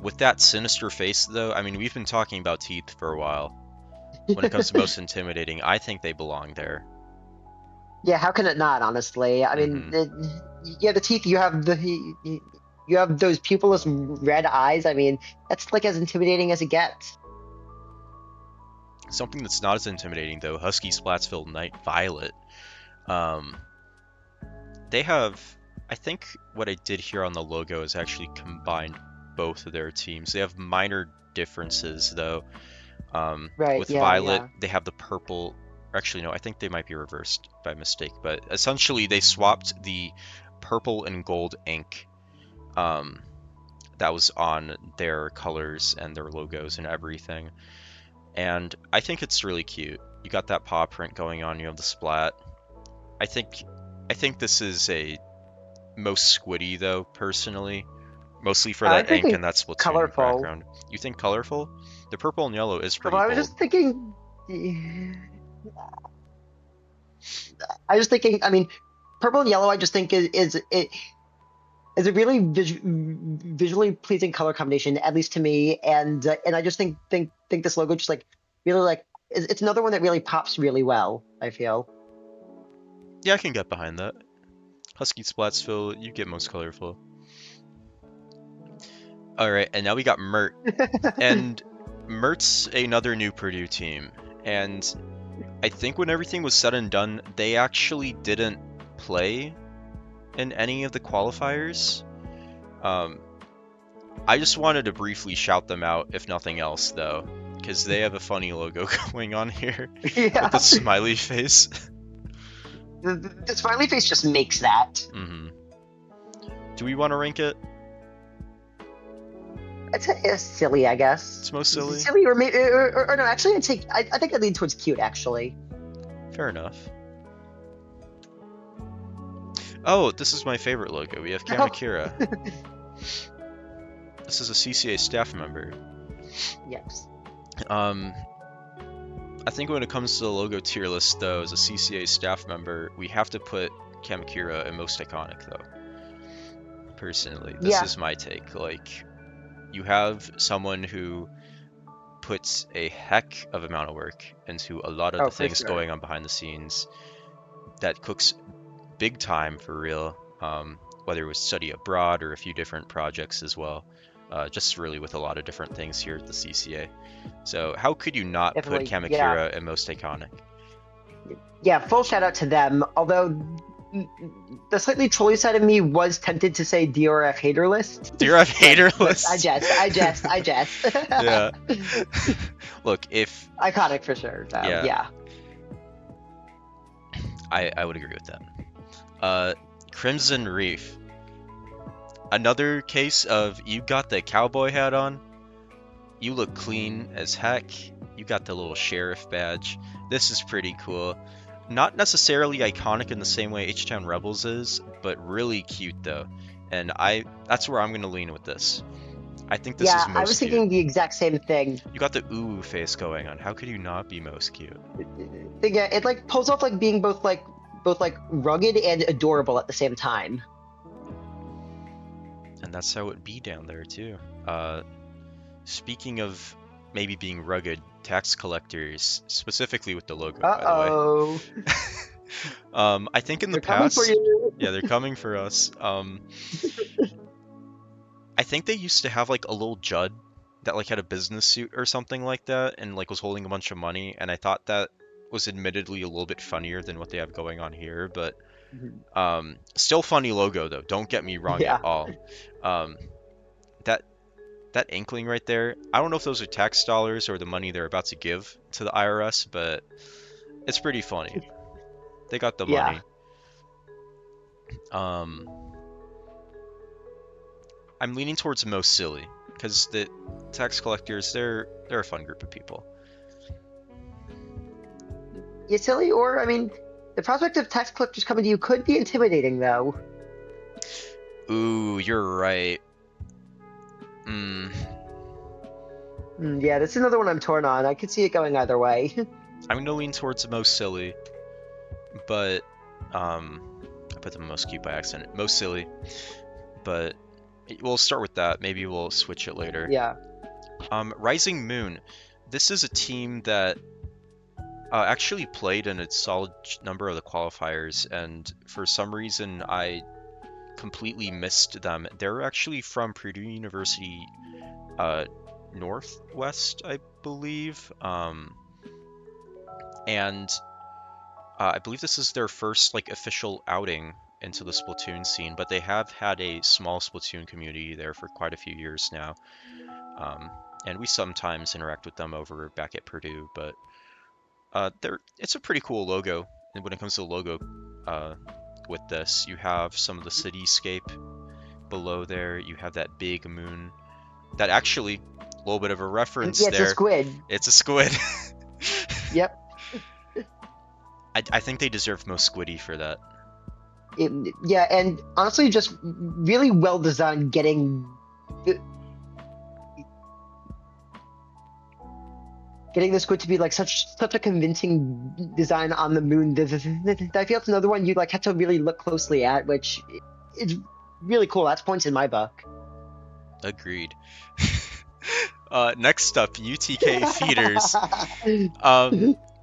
With that sinister face though, I mean, we've been talking about teeth for a while. When it comes to most intimidating, I think they belong there. Yeah, how can it not? Honestly, I mean, the teeth. You have you have those pupilless red eyes. I mean, that's like as intimidating as it gets. Something that's not as intimidating though, Husky Splatsville Night Violet. they have, I think what I did here on the logo is actually combined both of their teams. They have minor differences though. Right. With Yeah. Violet, Yeah. they have the purple. Actually, no, I think they might be reversed by mistake. But essentially, they swapped the purple and gold ink um, that was on their colors and their logos and everything. And I think it's really cute. You got that paw print going on. You have the splat. I think I think this is a most squiddy though, personally. Mostly for I'm that ink thinking and that Splatoon colorful. background. You think colorful? The purple and yellow is Well, pretty I was bold. just thinking. I was thinking. I mean, purple and yellow. I just think is a really visually pleasing color combination, at least to me. And I just think this logo just like really like it's another one that really pops really well. I feel. Yeah, I can get behind that. Husky Splatsville, you get most colorful. Alright, and now we got Mert. And Mert's another new Purdue team. And I think when everything was said and done, they actually didn't play in any of the qualifiers. Um, I just wanted to briefly shout them out, if nothing else, though, because they have a funny logo going on here with the Yeah, smiley face. the smiley face just makes that. hmm Do we want to rank it? It's silly, I guess. It's most silly? Silly, or maybe, or no. Actually, I think I lean towards cute. Actually, Fair enough. Oh, this is my favorite logo. We have Kamakira. This is a CCA staff member. yes. I think when it comes to the logo tier list, though, as a CCA staff member, we have to put Kamakira in most iconic, though. Personally, this Yeah. is my take. Like, you have someone who puts a heck of amount of work into a lot of Oh, the for things sure. going on behind the scenes that cooks big time for real, whether it was study abroad or a few different projects as well. Just really with a lot of different things here at the CCA. So how could you not put Definitely. Yeah. Kamakira in most iconic? Yeah. Full shout out to them. Although the slightly trolly side of me was tempted to say DRF hater list. DRF hater But list. I jest. Yeah. Look, if Iconic for sure. So, Yeah. yeah. I would agree with that. Crimson Reef. Another case of you got the cowboy hat on. You look clean as heck. You got the little sheriff badge. This is pretty cool. Not necessarily iconic in the same way H-Town Rebels is, but really cute though. And that's where I'm gonna lean with this. I think this is Yeah, I was most cute. thinking the exact same thing. You got the ooh face going on. How could you not be most cute? Yeah, it like pulls off like being both like rugged and adorable at the same time. And that's how it be down there too. Speaking of maybe being rugged, tax collectors, specifically with the logo, by the way. Uh-oh. I think in the They're coming past, for you. yeah, they're coming for us. I think they used to have like a little Judd that like had a business suit or something like that, and like was holding a bunch of money, and I thought that was admittedly a little bit funnier than what they have going on here, but still funny logo though. Don't get me wrong Yeah. at all. Um, that inkling right there, I don't know if those are tax dollars or the money they're about to give to the IRS, but it's pretty funny. They got the Yeah. money. I'm leaning towards most silly because the tax collectors, they're a fun group of people. You silly, or I mean, the prospect of tax collectors coming to you could be intimidating, though. Ooh, you're right. Yeah, that's another one I'm torn on. I could see it going either way. I'm gonna lean towards most silly, but I put the most cute by accident. Most silly, but we'll start with that. Maybe we'll switch it later. Yeah. Rising Moon. This is a team that actually played in a solid number of the qualifiers, and for some reason I completely missed them. They're actually from Purdue University Northwest, I believe, and I believe this is their first like official outing into the Splatoon scene, but they have had a small Splatoon community there for quite a few years now. And we sometimes interact with them over back at Purdue, but it's a pretty cool logo. And when it comes to the logo, with this, you have some of the cityscape below there. You have that big moon. That actually, a little bit of a reference Yeah, it's a there. squid. It's a squid. Yep. I think they deserve most squiddy for that. Yeah, and honestly, just really well designed getting the squid to be like such a convincing design on the moon. I feel it's another one you like have to really look closely at, which is really cool. That's points in my book. Agreed. Next up, UTK feeders.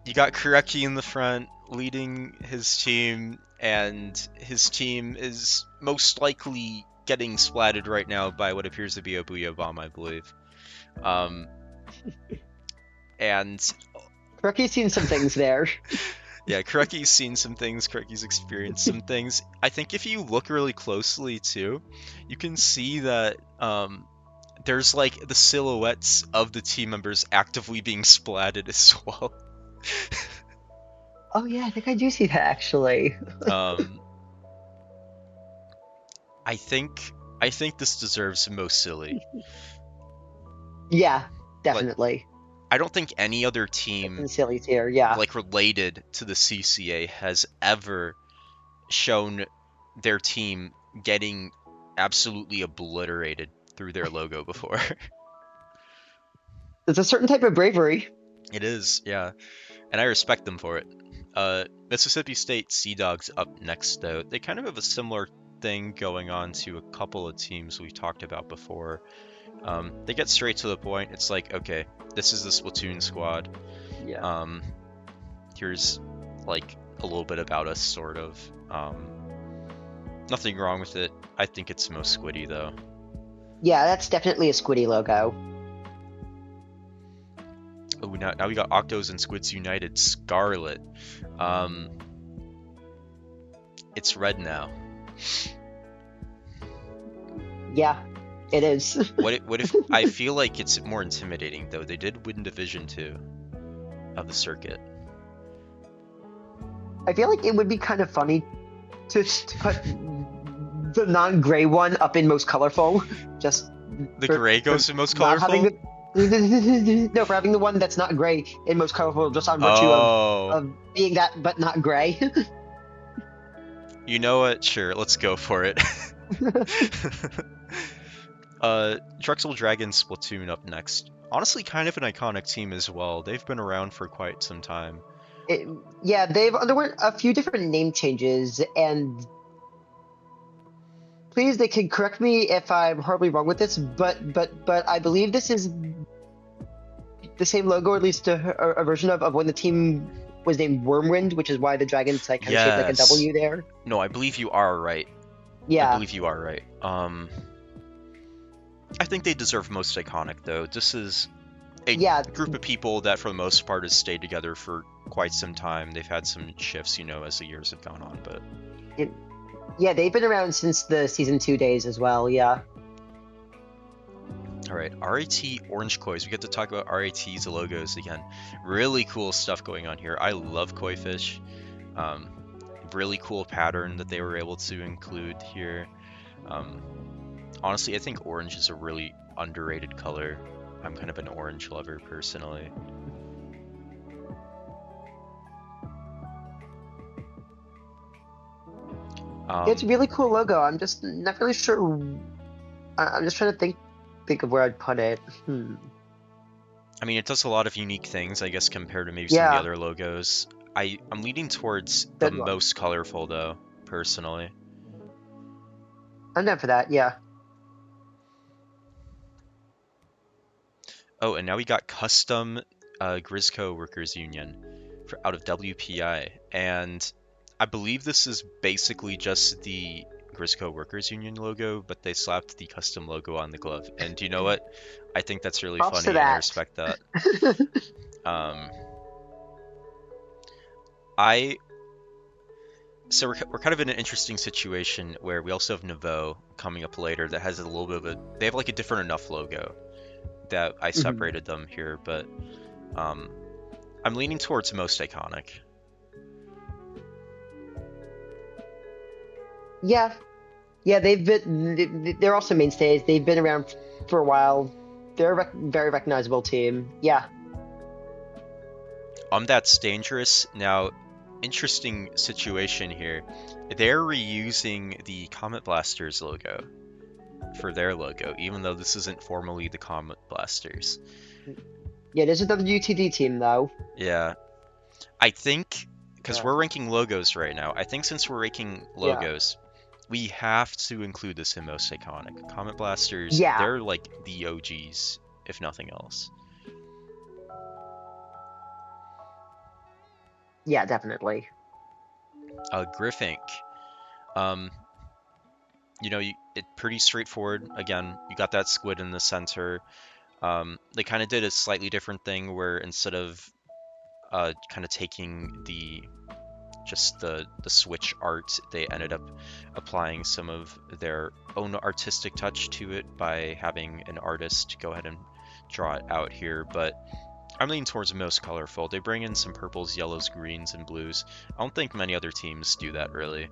You got Kureki in the front, leading his team, and his team is most likely getting splatted right now by what appears to be a Booyah Bomb, I believe. And Ricky's seen some things there. yeah, Kureki's seen some things, Kureki's experienced some things. I think if you look really closely too, you can see that there's like the silhouettes of the team members actively being splatted as well. Oh yeah, I think I do see that actually. I think this deserves most silly. Yeah, Like, definitely. I don't think any other team Definitely silly tier, yeah. like related to the CCA has ever shown their team getting absolutely obliterated through their logo before. There's a certain type of bravery. It is, yeah, and I respect them for it. Mississippi State Sea Dogs up next, though. They kind of have a similar thing going on to a couple of teams we talked about before. They get straight to the point. It's like, okay, this is the Splatoon squad. Yeah. Here's like a little bit about us, sort of. Nothing wrong with it. I think it's most squiddy, though. Yeah, that's definitely a squiddy logo. Oh, now we got Octos and Squids United Scarlet. It's red now. Yeah, it is. What if I feel like it's more intimidating though? They did win Division 2 of the circuit. I feel like it would be kind of funny to put the non-gray one up in most colorful. Just the gray goes in most not colorful. No, for having the one that's not gray in most colorful, just on virtue of being that, but not gray. You know what? Sure, let's go for it. Drexel Dragon Splatoon up next. Honestly, kind of an iconic team as well. They've been around for quite some time. Yeah, they've underwent a few different name changes, and please, they can correct me if I'm horribly wrong with this, but I believe this is the same logo, or at least a version of when the team was named Wormwind, which is why the dragon's like kind of shaped like a W there. No, I believe you are right. Yeah. I believe you are right. I think they deserve most iconic, though. This is a group of people that, for the most part, has stayed together for quite some time. They've had some shifts, as the years have gone on, but... Yeah, they've been around since the Season 2 days as well, yeah. Alright, RAT Orange Kois. We get to talk about RAT's logos again. Really cool stuff going on here. I love koi fish. Really cool pattern that they were able to include here. Honestly, I think orange is a really underrated color. I'm kind of an orange lover, personally. It's a really cool logo. I'm just not really sure. I'm just trying to think of where I'd put it. I mean, it does a lot of unique things, I guess, compared to maybe some of the other logos. I'm leaning towards the most colorful, though, personally. I'm down for that, yeah. Oh, and now we got Custom Grisco Workers Union out of WPI, and I believe this is basically just the Grisco Workers Union logo, but they slapped the custom logo on the glove. And you know what? I think that's really funny, and I respect that. So we're kind of in an interesting situation where we also have Nouveau coming up later that has a little bit of a they have like a different enough logo that I Mhm. separated them here, but um, I'm leaning towards most iconic. Yeah, yeah, they're also mainstays. They've been around for a while. They're a very recognizable team. Yeah, That's dangerous. Now, interesting situation here. They're reusing the Comet Blasters logo for their logo, even though this isn't formally the Comet Blasters. yeah. This is the UTD team though. Yeah, I think because Yeah, we're ranking logos right now, I think since we're ranking yeah, logos, we have to include this in most iconic. Comet Blasters, yeah, they're like the OGs, if nothing else. yeah. Definitely. Griffink, um, it pretty straightforward. Again, you got that squid in the center. They kind of did a slightly different thing where instead of kind of taking the switch art, they ended up applying some of their own artistic touch to it by having an artist go ahead and draw it out here. But I'm leaning towards the most colorful. They bring in some purples, yellows, greens, and blues. I don't think many other teams do that really.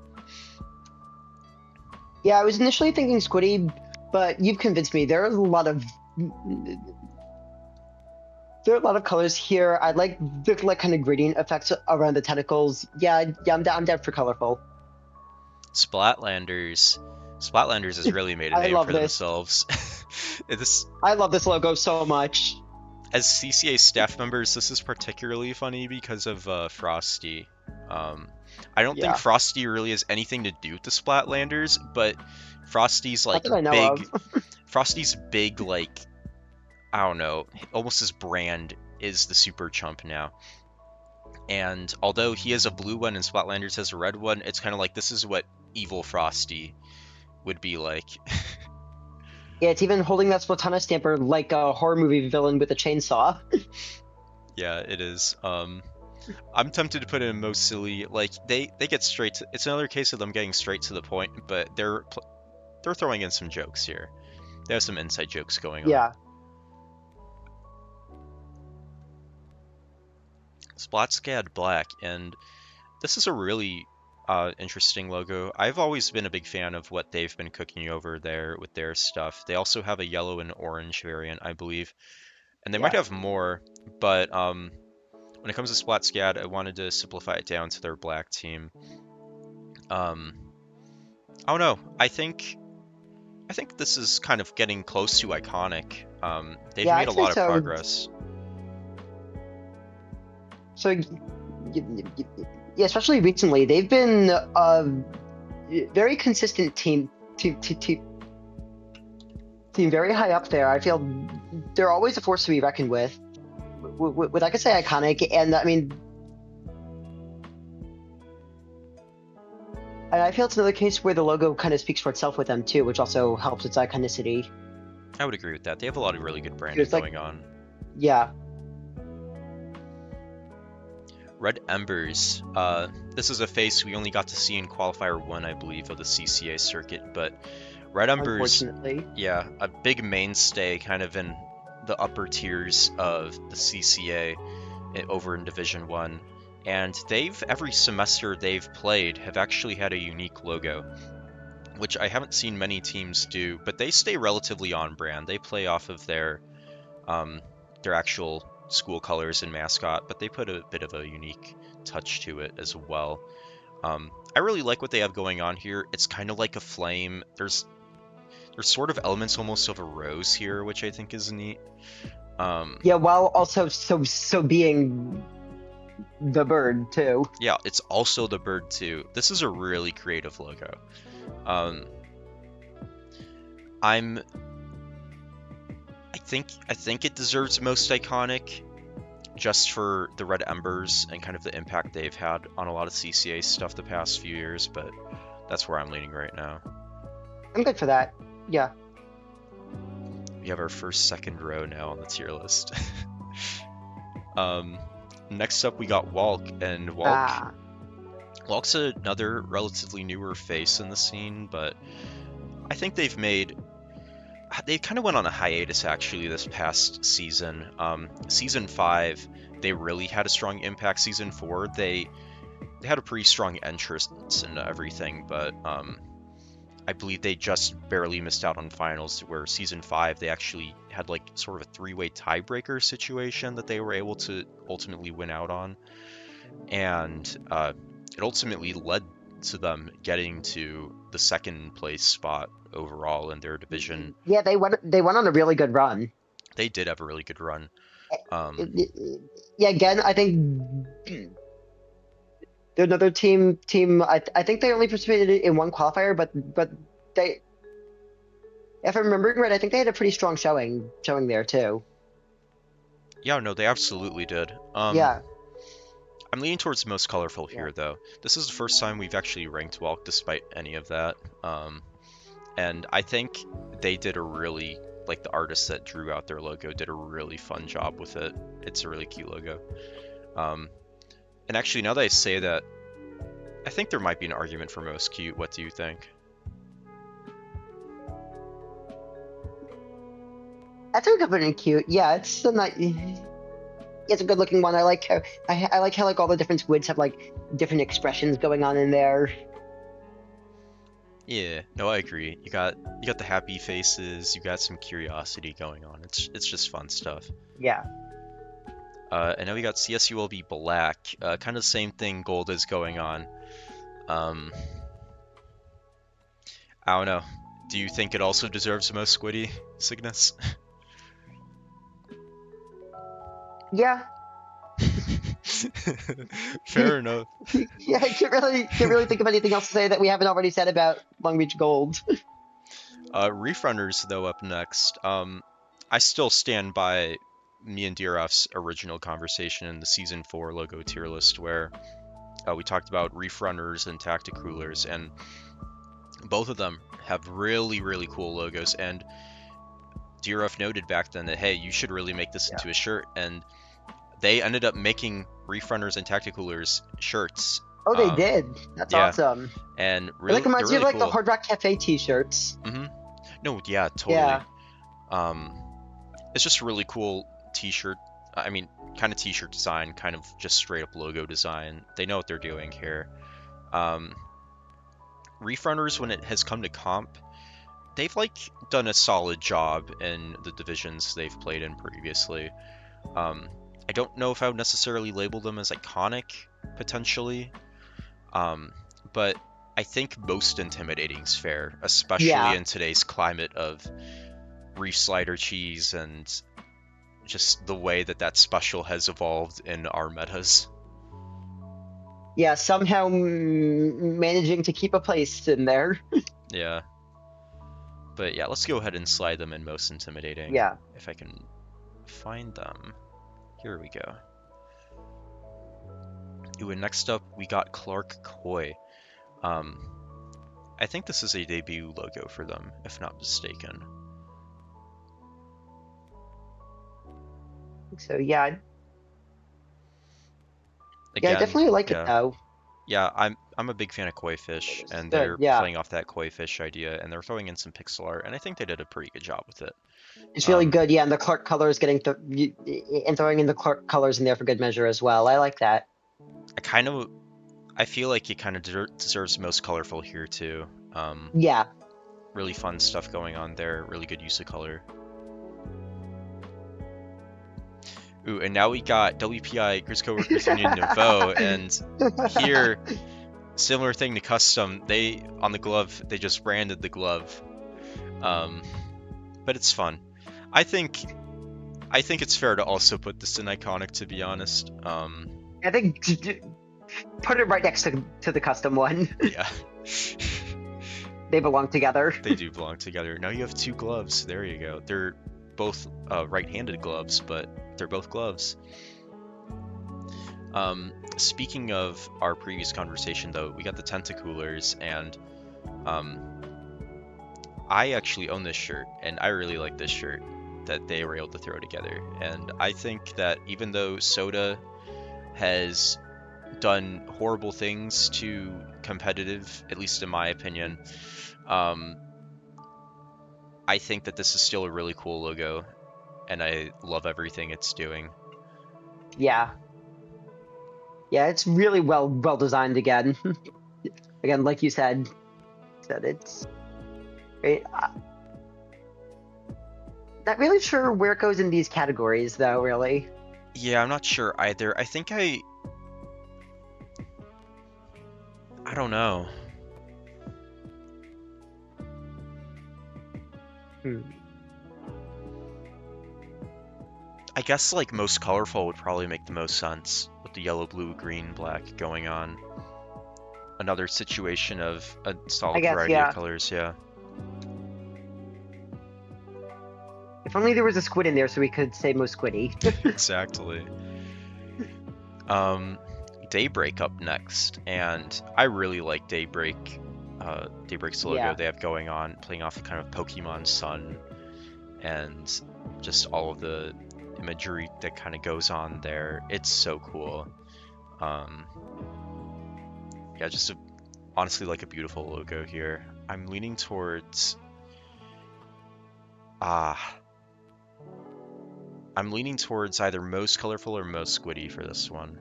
Yeah, I was initially thinking Squiddy, but you've convinced me. There are a lot of colors here. I like the like kind of gradient effects around the tentacles. Yeah, yeah. I'm down for colorful. Splatlanders. Splatlanders has really made a I name love for this. themselves. This I love this logo so much. As CCA staff members, this is particularly funny because of Frosty. Um, I don't think Yeah, Frosty really has anything to do with the Splatlanders, but Frosty's not like that I know big. of. Frosty's big, like I don't know, almost his brand is the Super Chump now. And although he has a blue one and Splatlanders has a red one, it's kind of like this is what evil Frosty would be like. Yeah, it's even holding that Splatana stamper like a horror movie villain with a chainsaw. Yeah, it is. I'm tempted to put it in most silly. Like they get straight to. It's another case of them getting straight to the point, but they're throwing in some jokes here. They have some inside jokes going on. Yeah, Splatscad Black, and this is a really interesting logo. I've always been a big fan of what they've been cooking over there with their stuff. They also have a yellow and orange variant, I believe, and they might yeah. have more. But when it comes to Splatscad, I wanted to simplify it down to their black team. Um, I don't know. I think this is kind of getting close to iconic. They've Yeah, made I'd a say lot of so. progress. So, yeah, especially recently, they've been a very consistent team very high up there. I feel they're always a force to be reckoned with. With like I say, iconic, and I mean, and I feel it's another case where the logo kind of speaks for itself with them too, which also helps its iconicity. I would agree with that. They have a lot of really good branding It's like, going on. yeah, Red Embers. This is a face we only got to see in qualifier 1, I believe, of the CCA circuit, but Red Embers, unfortunately, yeah, a big mainstay kind of in the upper tiers of the CCA over in Division 1. And every semester they've played, have actually had a unique logo, which I haven't seen many teams do, but they stay relatively on brand. They play off of their actual school colors and mascot, but they put a bit of a unique touch to it as well. I really like what they have going on here. It's kind of like a flame. There's sort of elements almost of a rose here, which I think is neat. yeah, while also so being the bird too. Yeah, it's also the bird too. This is a really creative logo. Um, I'm I think it deserves most iconic just for the Red Embers and kind of the impact they've had on a lot of CCA stuff the past few years, but that's where I'm leaning right now. I'm good for that. Yeah. We have our first second row now on the tier list. um, Next up we got Walk, and Ah. Locke's another relatively newer face in the scene, but I think they kind of went on a hiatus actually this past season. Season 5, they really had a strong impact. Season 4, they had a pretty strong entrance into everything, but I believe they just barely missed out on finals, where season 5 they actually had like sort of a three-way tiebreaker situation that they were able to ultimately win out on, and it ultimately led to them getting to the second place spot overall in their division. Yeah, they went on a really good run. They did have a really good run. Yeah, again, I think they're another team. I think they only participated in one qualifier, but they, if I'm remembering right, I think they had a pretty strong showing there too. Yeah, no, they absolutely did. Yeah. I'm leaning towards most colorful Yeah. here, though. This is the first time we've actually ranked Walk despite any of that. And I think they did a really, like the artists that drew out their logo did a really fun job with it. It's a really cute logo. And actually, now that I say that, I think there might be an argument for most cute. What do you think? That's a good one. Cute. Yeah, it's a nice. It's a good looking one. I like how like all the different squids have like different expressions going on in there. Yeah, no, I agree. You got the happy faces. You got some curiosity going on. It's just fun stuff. Yeah. And now we got CSULB Black. Kind of the same thing Gold is going on. I don't know. Do you think it also deserves the most squiddy, Cygnus? Yeah. Fair enough. Yeah, I can't really think of anything else to say that we haven't already said about Long Beach Gold. Reef Runners, though, up next. I still stand by me and Dirov's original conversation in the Season 4 logo tier list, where we talked about Reef Runners and Tacticoolers, and both of them have really, really cool logos. And Dirov noted back then that, hey, you should really make this into a shirt, and they ended up making Reef Runners and Tacticoolers shirts. Oh, they did. That's awesome. And really, it reminds me of like cool. the Hard Rock Cafe T-shirts. No, yeah, totally. Yeah. It's just a really cool T-shirt. I mean, kind of T-shirt design, kind of just straight up logo design. They know what they're doing here. Reef Runners, when it has come to comp, they've like done a solid job in the divisions they've played in previously. I don't know if I would necessarily label them as iconic, potentially, but I think most intimidating is fair, especially in today's climate of Reef Slider cheese and just the way that special has evolved in our metas. Yeah, somehow managing to keep a place in there. Yeah. But yeah, let's go ahead and slide them in most intimidating. Yeah. If I can find them. Here we go. Ooh, and next up we got Clark Koi. I think this is a debut logo for them, if not mistaken. So yeah. Again, yeah, I definitely like it though. Yeah, I'm a big fan of koi fish, and they're playing off that koi fish idea, and they're throwing in some pixel art, and I think they did a pretty good job with it. It's really good, yeah, and the Clark colors and throwing in the Clark colors in there for good measure as well. I like that. I feel like it kind of deserves most colorful here too. Yeah. Really fun stuff going on there. Really good use of color. Ooh, and now we got WPI Grizz Coworkers Union Nouveau, and here, similar thing to custom. On the glove, they just branded the glove. But it's fun. I think it's fair to also put this in iconic, to be honest. I think put it right next to the custom one. Yeah. They belong together. They do belong together. Now you have two gloves. There you go. They're both right-handed gloves, but they're both gloves. Speaking of our previous conversation, though, we got the Tentacoolers, and I actually own this shirt, and I really like this shirt that they were able to throw together. And I think that even though Soda has done horrible things to competitive, at least in my opinion. Um, I think that this is still a really cool logo, and I love everything it's doing. Yeah. Yeah, it's really well designed again. Again, like you said it's great. Not really sure where it goes in these categories though, really. Yeah, I'm not sure either. I think I don't know. Hmm. I guess like most colorful would probably make the most sense with the yellow, blue, green, black going on. Another situation of a I solid guess, variety of yeah. colors, yeah. If only there was a squid in there so we could say most squiddy. Exactly. Um, Daybreak up next, and I really like Daybreak. Daybreak's logo Yeah. they have going on, playing off kind of Pokemon Sun, and just all of the imagery that kind of goes on there. It's so cool. Um, yeah, just honestly like a beautiful logo here. I'm leaning towards ah. I'm leaning towards either most colorful or most squiddy for this one.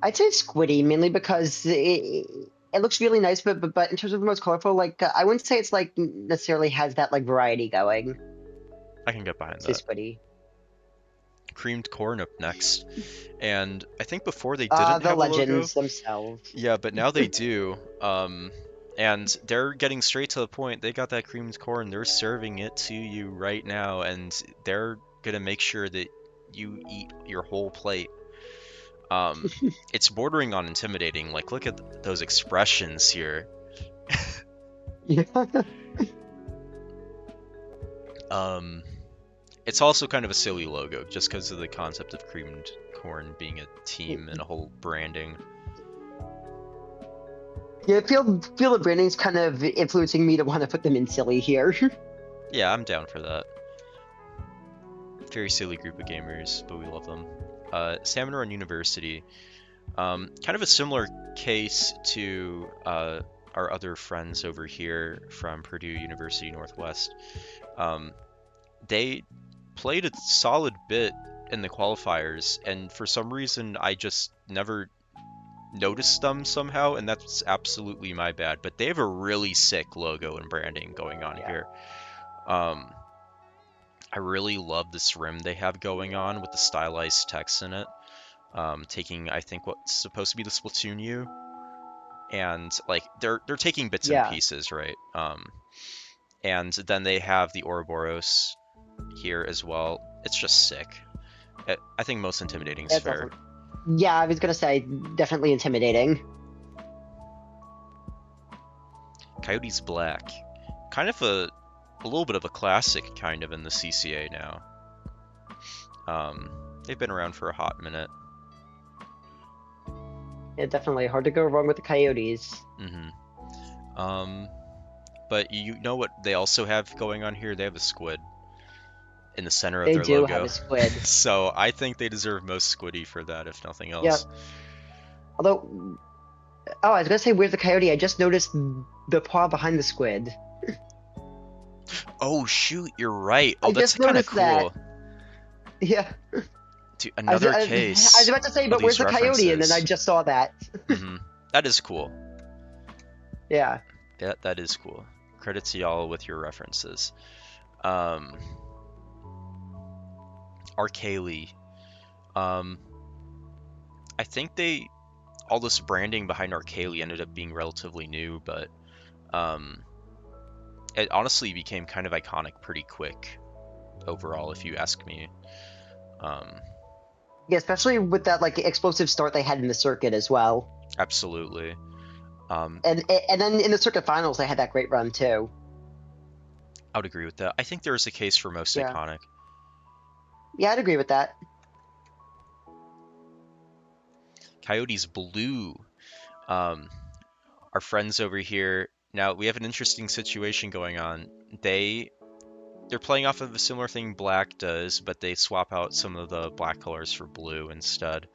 I'd say squiddy mainly because it looks really nice, but in terms of the most colorful, like I wouldn't say it's like necessarily has that like variety going. I can get behind Say that. squiddy. Creamed corn up next. And I think before they didn't The have a logo. legends themselves. Yeah, but now they do. And they're getting straight to the point. They got that creamed corn. They're serving it to you right now, and they're gonna make sure that you eat your whole plate. It's bordering on intimidating. Like, look at those expressions here. Yeah. It's also kind of a silly logo, just because of the concept of creamed corn being a team and a whole branding. Yeah, I feel the branding's kind of influencing me to want to put them in silly here. Yeah, I'm down for that. Very silly group of gamers, but we love them. Salmon Run University. Kind of a similar case to our other friends over here from Purdue University Northwest. They played a solid bit in the qualifiers, and for some reason I just never noticed them somehow, and that's absolutely my bad. But they have a really sick logo and branding going on Yeah. here. I really love this rim they have going on with the stylized text in it. Taking I think what's supposed to be the Splatoon U, and like they're taking bits and Yeah. pieces, right? And then they have the Ouroboros here as well. It's just sick. I think most intimidating is That's fair. awesome. Yeah, I was gonna say definitely intimidating. Coyote's Black, kind of a little bit of a classic kind of in the CCA now. They've been around for a hot minute. Yeah, definitely hard to go wrong with the Coyotes. But you know what they also have going on here? They have a squid in the center of They their do have logo. a squid. So I think they deserve most squiddy for that, if nothing Yeah. else. Although, oh, I was gonna say where's the Coyote? I just noticed the paw behind the squid. Oh shoot, you're right. I Oh, that's just kind of noticed that. cool. Yeah. Dude, I was, another I, I case was about to say, of but where's these the Coyote? And then I references. just saw that. That is cool. Yeah. That is cool. Credit to y'all with your references. Arcaley. I think all this branding behind Arcaley ended up being relatively new, but it honestly became kind of iconic pretty quick overall, if you ask me. Yeah, especially with that like explosive start they had in the circuit as well. Absolutely. And then in the circuit finals they had that great run too. I would agree with that. I think there is a case for most Yeah. iconic. Yeah, I'd agree with that. Coyotes Blue. Our friends over here. Now we have an interesting situation going on. They they're playing off of a similar thing Black does, but they swap out some of the black colors for blue instead.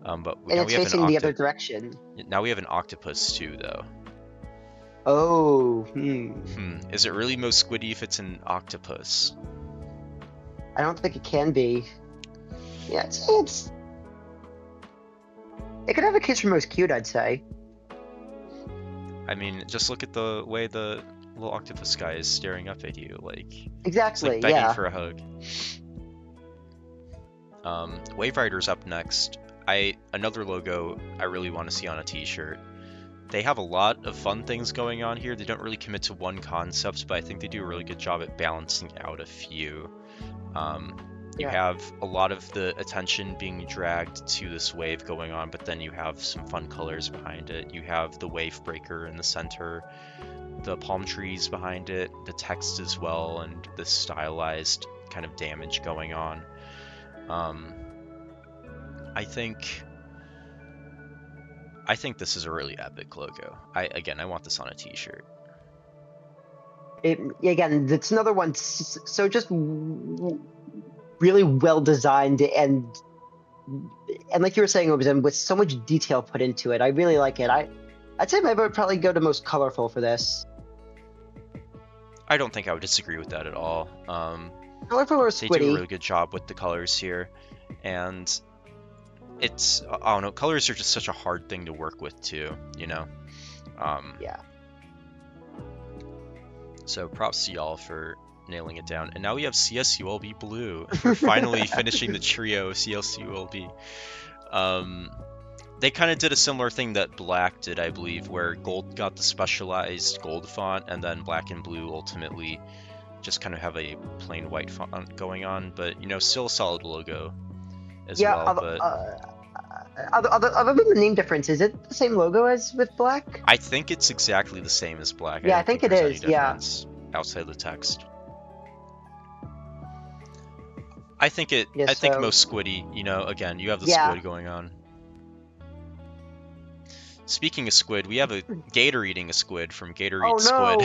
But And now it's we have facing the other direction. an octopus too, though. Oh, Is it really most squiddy if it's an octopus? I don't think it can be. Yeah, it's it could have a case for most cute, I'd say. I mean, just look at the way the little octopus guy is staring up at you, like it's Exactly, like begging yeah. for a hug. Wave Rider's up next. Another logo I really want to see on a t-shirt. They have a lot of fun things going on here. They don't really commit to one concept, but I think they do a really good job at balancing out a few. You Yeah. have a lot of the attention being dragged to this wave going on, but then you have some fun colors behind it. You have the wave breaker in the center, the palm trees behind it, the text as well, and the stylized kind of damage going on. I think this is a really epic logo. I want this on a t-shirt. Again, it's another one so just really well designed and like you were saying, OmaZen, with so much detail put into it. I really like it. I'd say my vote would probably go to most colorful for this. I don't think I would disagree with that at all. Colorful or They do a squiddy? really good job with the colors here, and it's, I don't know, colors are just such a hard thing to work with too, you know? Yeah. So props to y'all for nailing it down. And now we have CSULB blue. We're finally finishing the trio of CSULB. They kind of did a similar thing that Black did, I believe, where gold got the specialized gold font, and then black and blue ultimately just kind of have a plain white font going on. But, you know, still a solid logo as well. But Other than the name difference, is it the same logo as with Black? I think it's exactly the same as Black. Yeah, I I think don't it there's is, any yeah. difference outside of the text. I think Yeah, I think so- most squiddy, you know, again, you have the Yeah. squid going on. Speaking of squid, we have a gator eating a squid from Gator Oh, Eats no.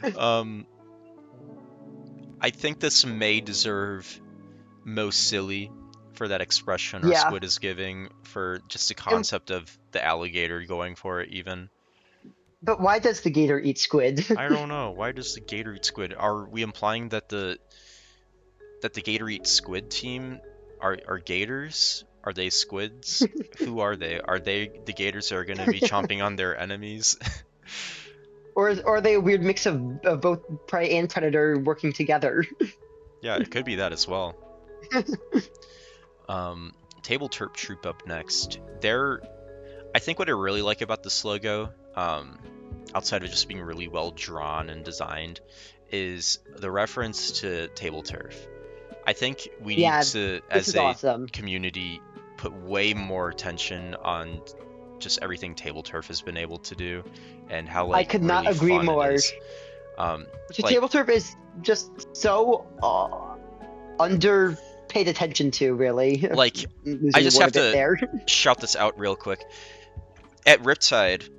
Squid. I think this may deserve most silly for that expression our Yeah. squid is giving, for just the concept of the alligator going for it even. But why does the gator eat squid? I don't know. Why does the gator eat squid? Are we implying that the Gator Eat Squid team are gators? Are they squids? Who are they? Are they the gators that are going to be chomping on their enemies? Or are they a weird mix of both prey and predator working together? Yeah, it could be that as well. Table Terp Troop up next. I think what I really like about this logo, outside of just being really well drawn and designed, is the reference to table turf. I think we need to, as a awesome. community, put way more attention on just everything table turf has been able to do, and how I could not really agree fun more. it is. Table turf is just so underpaid attention to, really. Like, I just have to shout this out real quick. At Riptide,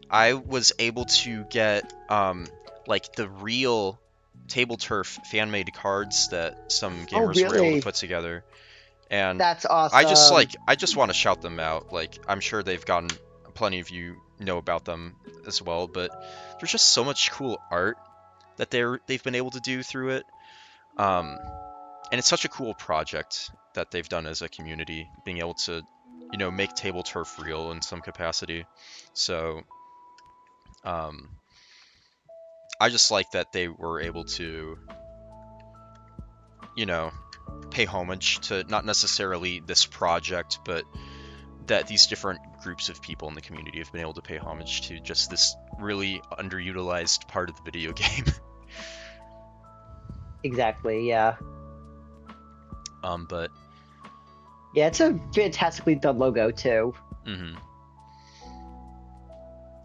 I was able to get like the real table turf fan-made cards that some gamers were able to put together, and that's awesome. I just want to shout them out. Like, I'm sure they've gotten plenty of you know about them as well, but there's just so much cool art that they've been able to do through it, and it's such a cool project that they've done as a community, being able to, you know, make table turf real in some capacity. So I just like that they were able to, you know, pay homage to not necessarily this project, but that these different groups of people in the community have been able to pay homage to just this really underutilized part of the video game. Exactly, yeah. But yeah, it's a fantastically done logo too.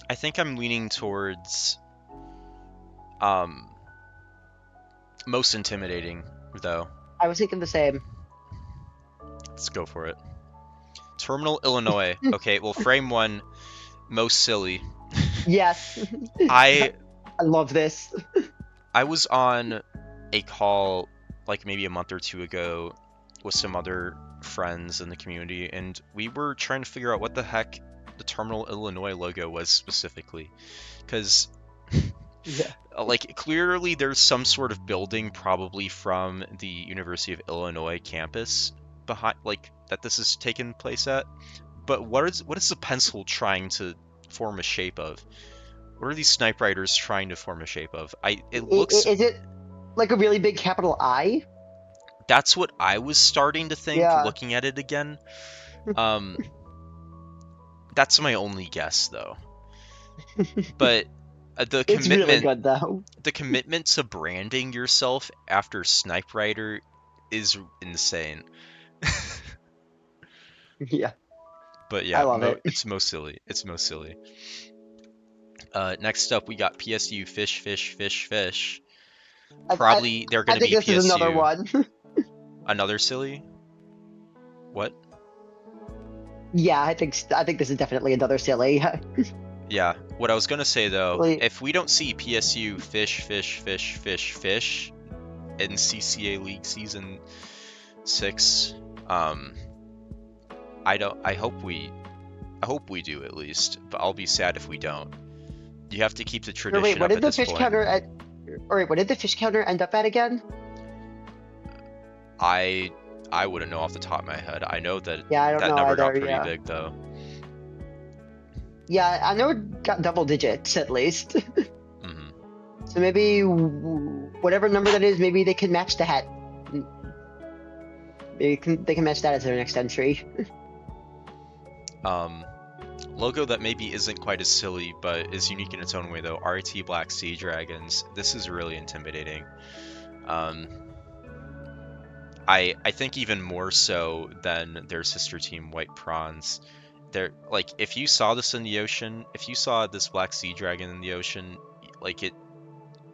I think I'm leaning towards most intimidating, though. I was thinking the same. Let's go for it. Terminal, Illinois. Okay, well, frame one, most silly. Yes. I love this. I was on a call like maybe a month or two ago with some other friends in the community, and we were trying to figure out what the heck the Terminal Illinois logo was specifically, because Yeah. like clearly there's some sort of building probably from the University of Illinois campus behind, like that this is taking place at, but what is the pencil trying to form a shape of? What are these snipe riders trying to form a shape of? It looks, Is it like a really big capital I? that's what I was starting to think Yeah. looking at it again. Um, that's my only guess though. But the It's really commitment good though. the commitment to branding yourself after Snipe Rider is insane. Yeah, But I yeah, love it. it's most silly. It's most silly. Next up, we got PSU Fish Fish Fish Fish. I, I, Probably they're I gonna think be this is another PSU. one. Another silly? What? Yeah, I think this is definitely another silly. Yeah. What I was gonna say though, Like, if we don't see PSU Fish Fish Fish Fish Fish in CCA League Season 6, I don't. I hope we do at least, but I'll be sad if we don't. You have to keep the or wait, tradition what up did at the this fish point. counter at? Or wait, what did the fish counter end up at again? I wouldn't know off the top of my head. I know that Yeah, I don't that know number got either. pretty Yeah, big though. yeah, I know it got double digits at least. hmm So maybe whatever number that is, maybe they can match that. They can match that as their next entry. Logo that maybe isn't quite as silly, but is unique in its own way though. RT Black Sea Dragons. This is really intimidating. Um, I think even more so than their sister team White Prawns. They're like, if you saw this in the ocean, if you saw this Black Sea Dragon in the ocean, like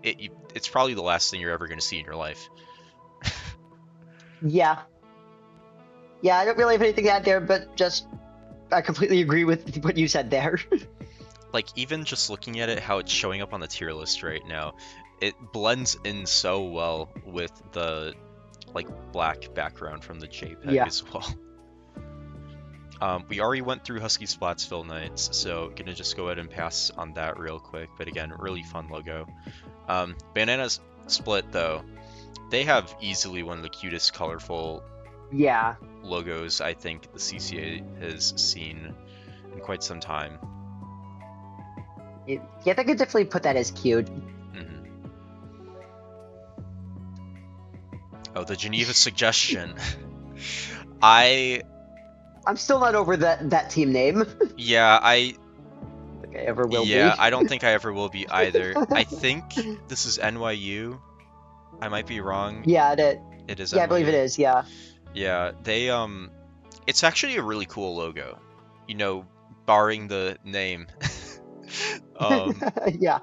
it's probably the last thing you're ever going to see in your life. Yeah, yeah, I don't really have anything to add there, but just I completely agree with what you said there. Like even just looking at it, how it's showing up on the tier list right now, it blends in so well with the like black background from the JPEG Yeah. as well. We already went through Husky Splatsville Nights, so gonna just go ahead and pass on that real quick. But again, really fun logo. Bananas Split though, they have easily one of the cutest, colorful Yeah, logos I think the CCA has seen in quite some time. yeah, I could definitely put that as cute. hmm Oh, the Geneva suggestion. I'm still not over that team name. Yeah, Like I ever will be. I don't think I ever will be either. I think this is NYU. I might be wrong. Yeah, It is yeah, I believe it NYU. is. Yeah. Yeah, they it's actually a really cool logo. You know, barring the name. Yeah.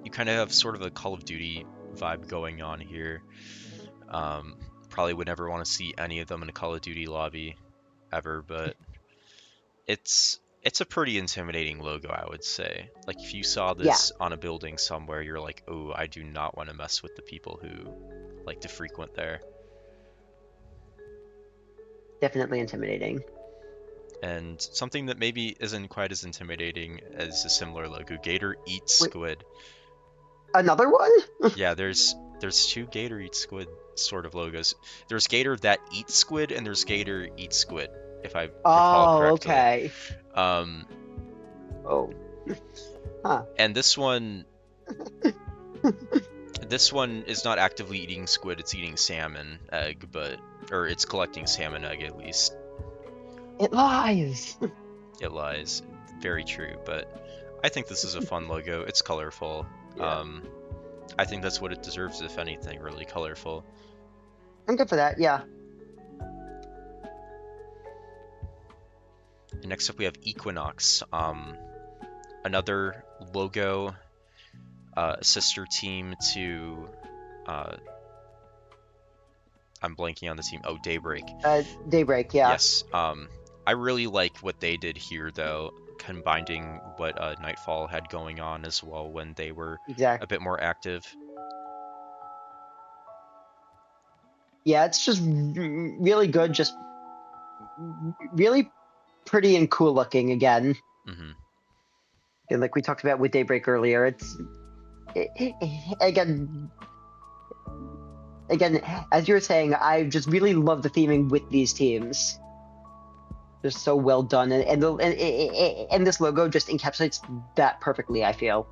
You kind of have sort of a Call of Duty vibe going on here. Probably would never want to see any of them in a Call of Duty lobby ever, but it's a pretty intimidating logo, I would say. Like if you saw this on a building somewhere, you're like, oh, I do not want to mess with the people who like to frequent there. Definitely intimidating. And something that maybe isn't quite as intimidating as a similar logo, Gator Eats Wait. Squid. Another one? Yeah, there's two Gator Eats Squid sort of logos. There's Gator that eats squid, and there's Gator Eats Squid, if I recall Oh, correctly. okay. Um, Oh. Huh. and this one is not actively eating squid, it's eating salmon egg, or it's collecting salmon egg at least. It lies. It lies. Very true, but I think this is a fun logo. It's colorful. Yeah. I think that's what it deserves, if anything, really colorful. I'm good for that. Yeah. And next up we have Equinox, another logo, sister team to, I'm blanking on the team. Oh, Daybreak. Daybreak. Yeah. Yes. I really like what they did here, though, combining what Nightfall had going on as well when they were Exactly. a bit more active. Yeah, it's just really good, just really pretty and cool looking again. Hmm. And like we talked about with Daybreak earlier, again, as you were saying, I just really love the theming with these teams. They're so well done, and this logo just encapsulates that perfectly, I feel.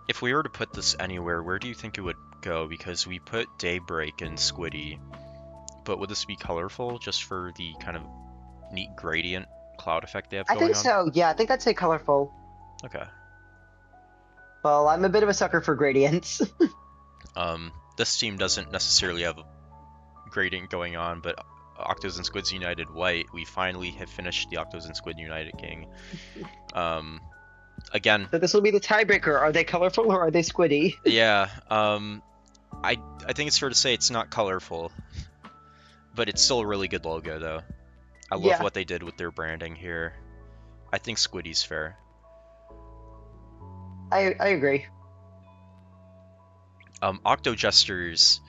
If we were to put this anywhere, where do you think it would go? Because we put Daybreak and Squiddy, but would this be colorful just for the kind of neat gradient cloud effect they have I think going on? so. Yeah, I think I'd say colorful. Okay. Well, I'm a bit of a sucker for gradients. This team doesn't necessarily have a gradient going on, but Octos and Squids United White, we finally have finished the Octos and Squid United King. Again, So this will be the tiebreaker. Are they colorful or are they squiddy? yeah, I think it's fair to say it's not colorful, but it's still a really good logo though. I love Yeah. what they did with their branding here. I think Squiddy's fair. I agree. Octo Jesters.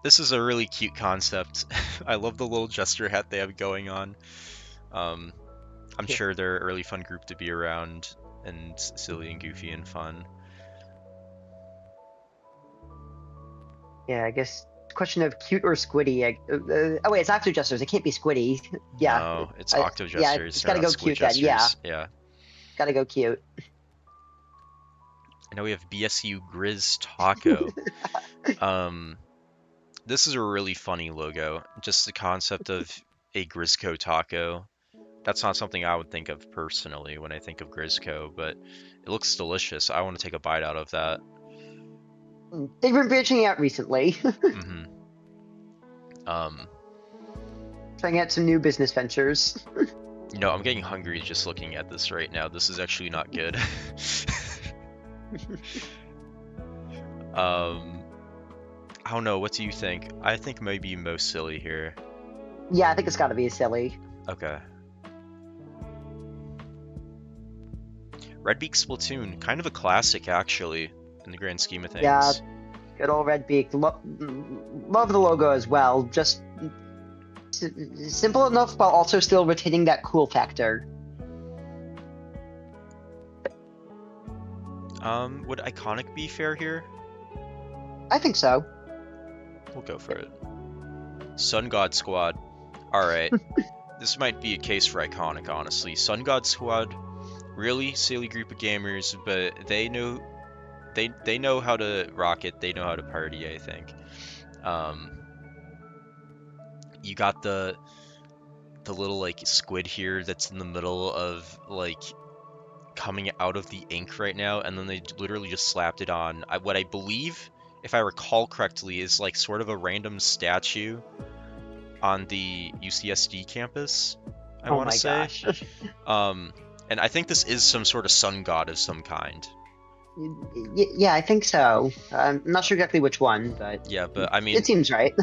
This is a really cute concept. I love the little jester hat they have going on. I'm Yeah. sure they're a really fun group to be around and silly and goofy and fun. Yeah, I guess question of cute or squiddy. Oh wait, it's Octo Jesters. It can't be squiddy. Yeah. No, it's I- Octo yeah, Jesters. it's They're gotta not go Squid cute then. Yeah, Jesters. Yeah. gotta go cute. And now we have BSU Grizz Taco. This is a really funny logo. Just the concept of a Grizzco taco. That's not something I would think of personally when I think of Grizzco, but it looks delicious. I want to take a bite out of that. They've been branching out recently, Hmm. trying out some new business ventures. I'm getting hungry just looking at this right now. This is actually not good. I don't know. What do you think? I think maybe most silly here. Yeah, I think it's gotta be silly. Okay. Redbeak Splatoon, kind of a classic actually, in the grand scheme of things. Yeah, good old red beak. Love the logo as well. Just simple enough, while also still retaining that cool factor. Would iconic be fair here? I think so. We'll go for it. Sun God Squad. Alright. This might be a case for iconic, honestly. Sun God Squad, really silly group of gamers, but they know how to rock it, they know how to party, I think. You got the little like squid here that's in the middle of like coming out of the ink right now, and then they literally just slapped it on what I believe, if I recall correctly, is like sort of a random statue on the UCSD campus, I Oh want my to say. gosh. And I think this is some sort of sun god of some kind. Yeah, I think so. I'm not sure exactly which one, but Yeah, but I mean, it seems right.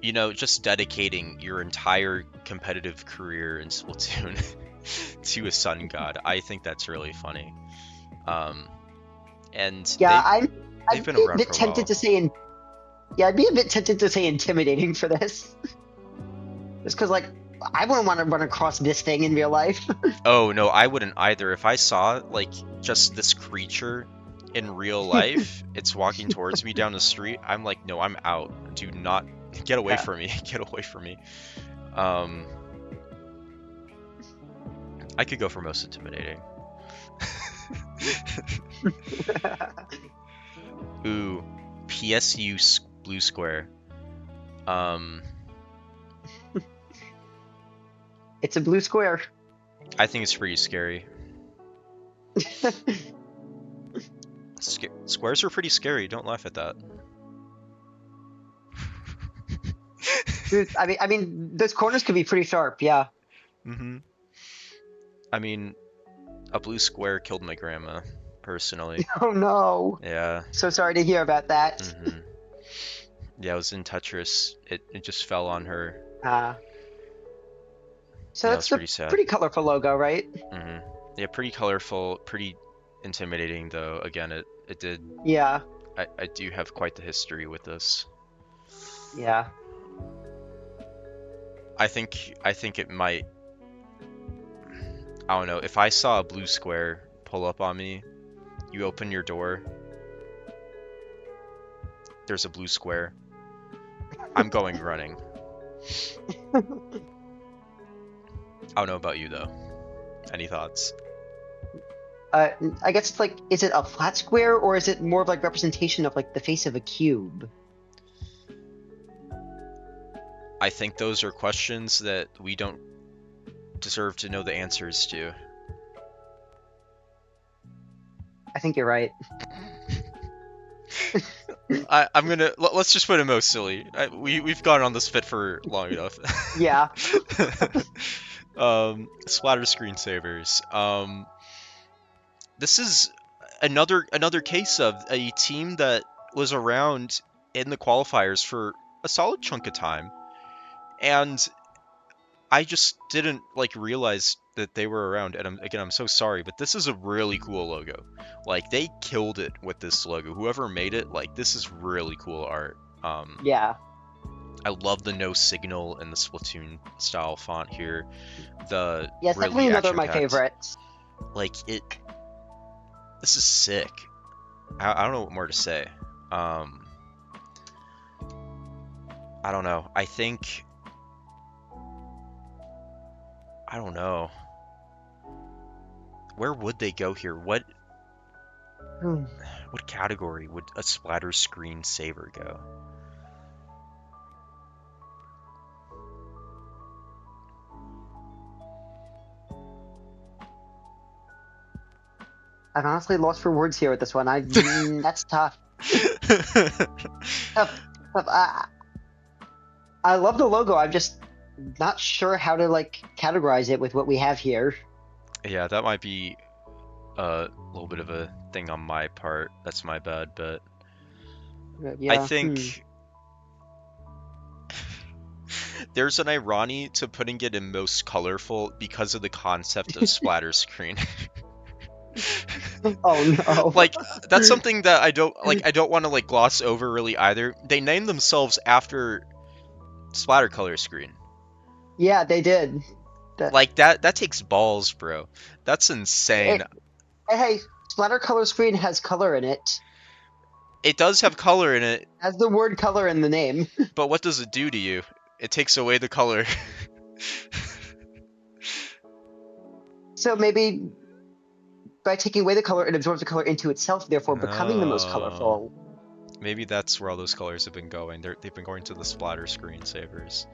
just dedicating your entire competitive career in Splatoon to a sun god, I think that's really funny. And Yeah, they've I'd been be a around bit for a tempted while. to say, yeah, I'd be a bit tempted to say intimidating for this, just because like I wouldn't want to run across this thing in real life. Oh no, I wouldn't either. If I saw like just this creature in real life, it's walking towards me down the street, I'm like, no, I'm out. Do not get away Yeah. from me. Get away from me. I could go for most intimidating. Ooh, PSU blue square. It's a blue square. I think it's pretty scary. Squares are pretty scary. Don't laugh at that. Dude, I mean, those corners could be pretty sharp. Yeah. Mm-hmm. I mean, a blue square killed my grandma, personally. Oh no. Yeah. So sorry to hear about that. Mm-hmm. Yeah, it was in Tetris. It just fell on her. So Yeah, that's it's a pretty sad. pretty colorful logo, right? Mm-hmm. Yeah, pretty colorful, pretty intimidating though. Again, it did. Yeah. I do have quite the history with this. Yeah. I think it might. I don't know. If I saw a blue square pull up on me, you open your door, there's a blue square. I'm going running. I don't know about you though. Any thoughts? I guess it's like, is it a flat square or is it more of like representation of like the face of a cube? I think those are questions that we don't deserve to know the answers to. I think you're right. I'm gonna let's just put it most silly. We've gone on this fit for long enough. Yeah. Splatter screensavers. This is another case of a team that was around in the qualifiers for a solid chunk of time, and I just didn't like realize that they were around. And I'm so sorry, but this is a really cool logo. Like they killed it with this logo. Whoever made it, like this is really cool art. Yeah. I love the no signal and the Splatoon style font here. The Yeah, it's really definitely another of my action-packed- favorites. Like it. This is sick. I don't know what more to say. I don't know. I think. I don't know. Where would they go here? What category would a splatter screen saver go? I'm honestly lost for words here with this one. That's tough. Tough. I love the logo. I'm just not sure how to like categorize it with what we have here. Yeah, that might be a little bit of a thing on my part. That's my bad, but Yeah. I think there's an irony to putting it in most colorful because of the concept of splatter screen. Oh no. Like that's something that I don't want to like gloss over really either. They named themselves after splatter color screen. Yeah, they did. Like that takes balls, bro. That's insane. Hey, splatter color screen has color in it. It does have color in it, Has the word color in the name. but what does it do to you? It takes away the color. So maybe by taking away the color, it absorbs the color into itself, therefore becoming the most colorful. Maybe that's where all those colors have been going. They've been going to the splatter screensavers.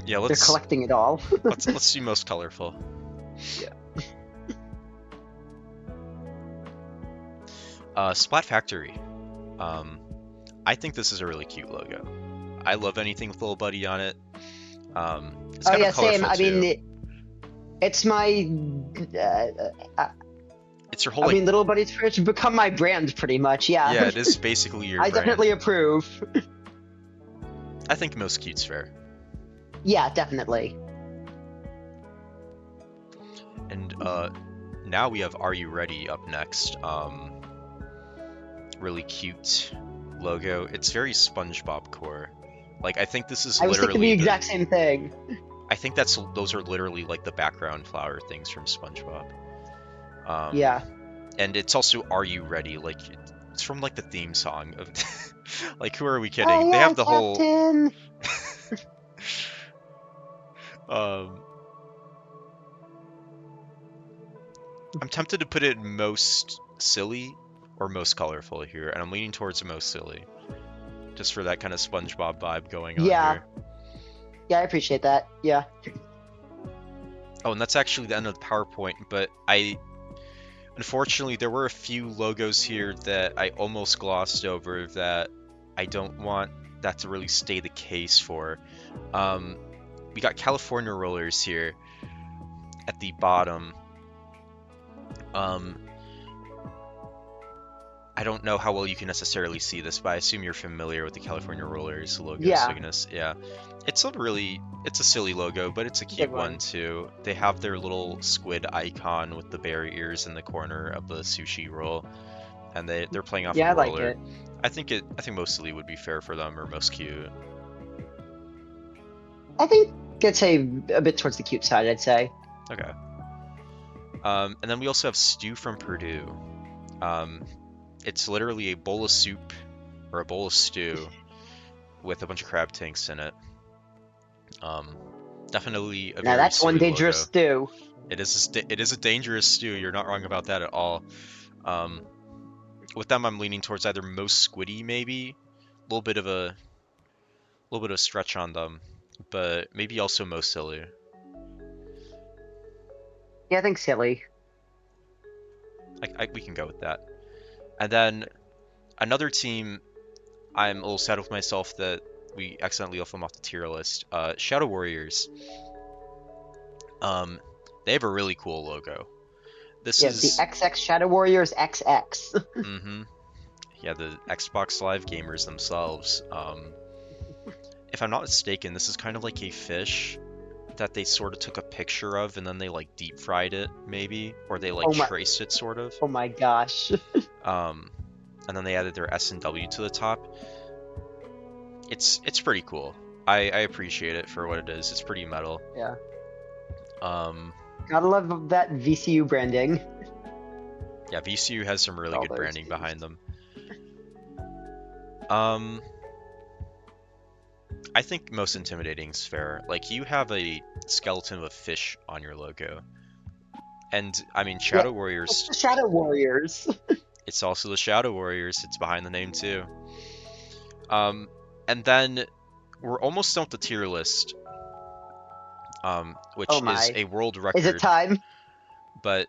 Yeah, They're collecting it all. let's do most colorful. Yeah. Splat Factory. I think this is a really cute logo. I love anything with Little Buddy on it. It's kind of same. colorful I mean, too. it's my. It's your whole. I mean, Little Buddy's Fridge become my brand, pretty much. Yeah. Yeah, it is basically your I brand. definitely approve. I think most cute's fair. Yeah, definitely. And now we have Are You Ready up next. Really cute logo. It's very SpongeBob core. Like I think this is I was thinking literally the exact same thing. I think those are literally like the background flower things from SpongeBob. Yeah. And it's also Are You Ready? Like it's from like the theme song of like who are we kidding? Oh, They yeah, have the Captain. whole I'm tempted to put it most silly or most colorful here, and I'm leaning towards most silly. Just for that kind of SpongeBob vibe going on Yeah. here. Yeah, I appreciate that. Yeah. Oh, and that's actually the end of the PowerPoint, but unfortunately, there were a few logos here that I almost glossed over that I don't want that to really stay the case for. We got California Rollers here at the bottom. I don't know how well you can necessarily see this, but I assume you're familiar with the California Rollers logo, Yeah. Cygnus. Yeah. It's a silly logo, but it's a cute one too. They have their little squid icon with the bear ears in the corner of the sushi roll, and they're playing off Yeah, a I like roller. it. I think mostly would be fair for them, or most cute. I think I'd say a bit towards the cute side, I'd say. Okay. And then we also have Stew from Purdue. It's literally a bowl of soup or a bowl of stew with a bunch of crab tanks in it. Definitely a Now very that's one silly dangerous logo. stew. It is a dangerous stew. You're not wrong about that at all. With them, I'm leaning towards either most squiddy, maybe a little bit of stretch on them, but maybe also most silly. Yeah, I think silly. We can go with that. And then another team, I'm a little sad with myself that we accidentally left them off the tier list. Shadow Warriors. They have a really cool logo. This Yeah, is the XX Shadow Warriors XX. mm-hmm. Yeah, the Xbox Live gamers themselves. If I'm not mistaken, this is kind of like a fish that they sort of took a picture of and then they like deep fried it, maybe, or they like traced it sort of. Oh my gosh. And then they added their S and W to the top. It's pretty cool. I appreciate it for what it is. It's pretty metal. Yeah. Um, Gotta love that VCU branding. yeah, VCU has some really All good those branding teams. behind them. I think most intimidating is fair. Like, you have a skeleton of a fish on your logo. And, I mean, Shadow It's Warriors, the Shadow Warriors. it's also the Shadow Warriors. It's behind the name, too. And then we're almost done with the tier list, which Oh is my. a world record. Is it time? But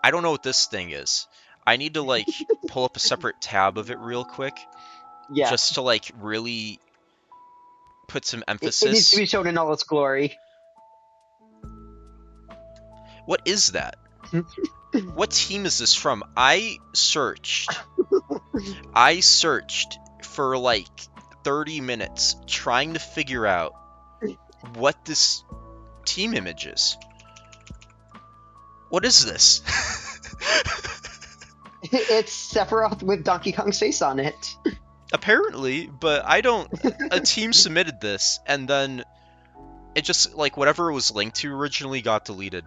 I don't know what this thing is. I need to, like, pull up a separate tab of it real quick, Yeah. just to, like, really put some It needs emphasis. to be shown in all its glory. What is that? What team is this from? I searched for like 30 minutes trying to figure out what this team image is. What is this? It's Sephiroth with Donkey Kong's face on it. Apparently, but I don't. A team submitted this, and then it just, like, whatever it was linked to originally got deleted.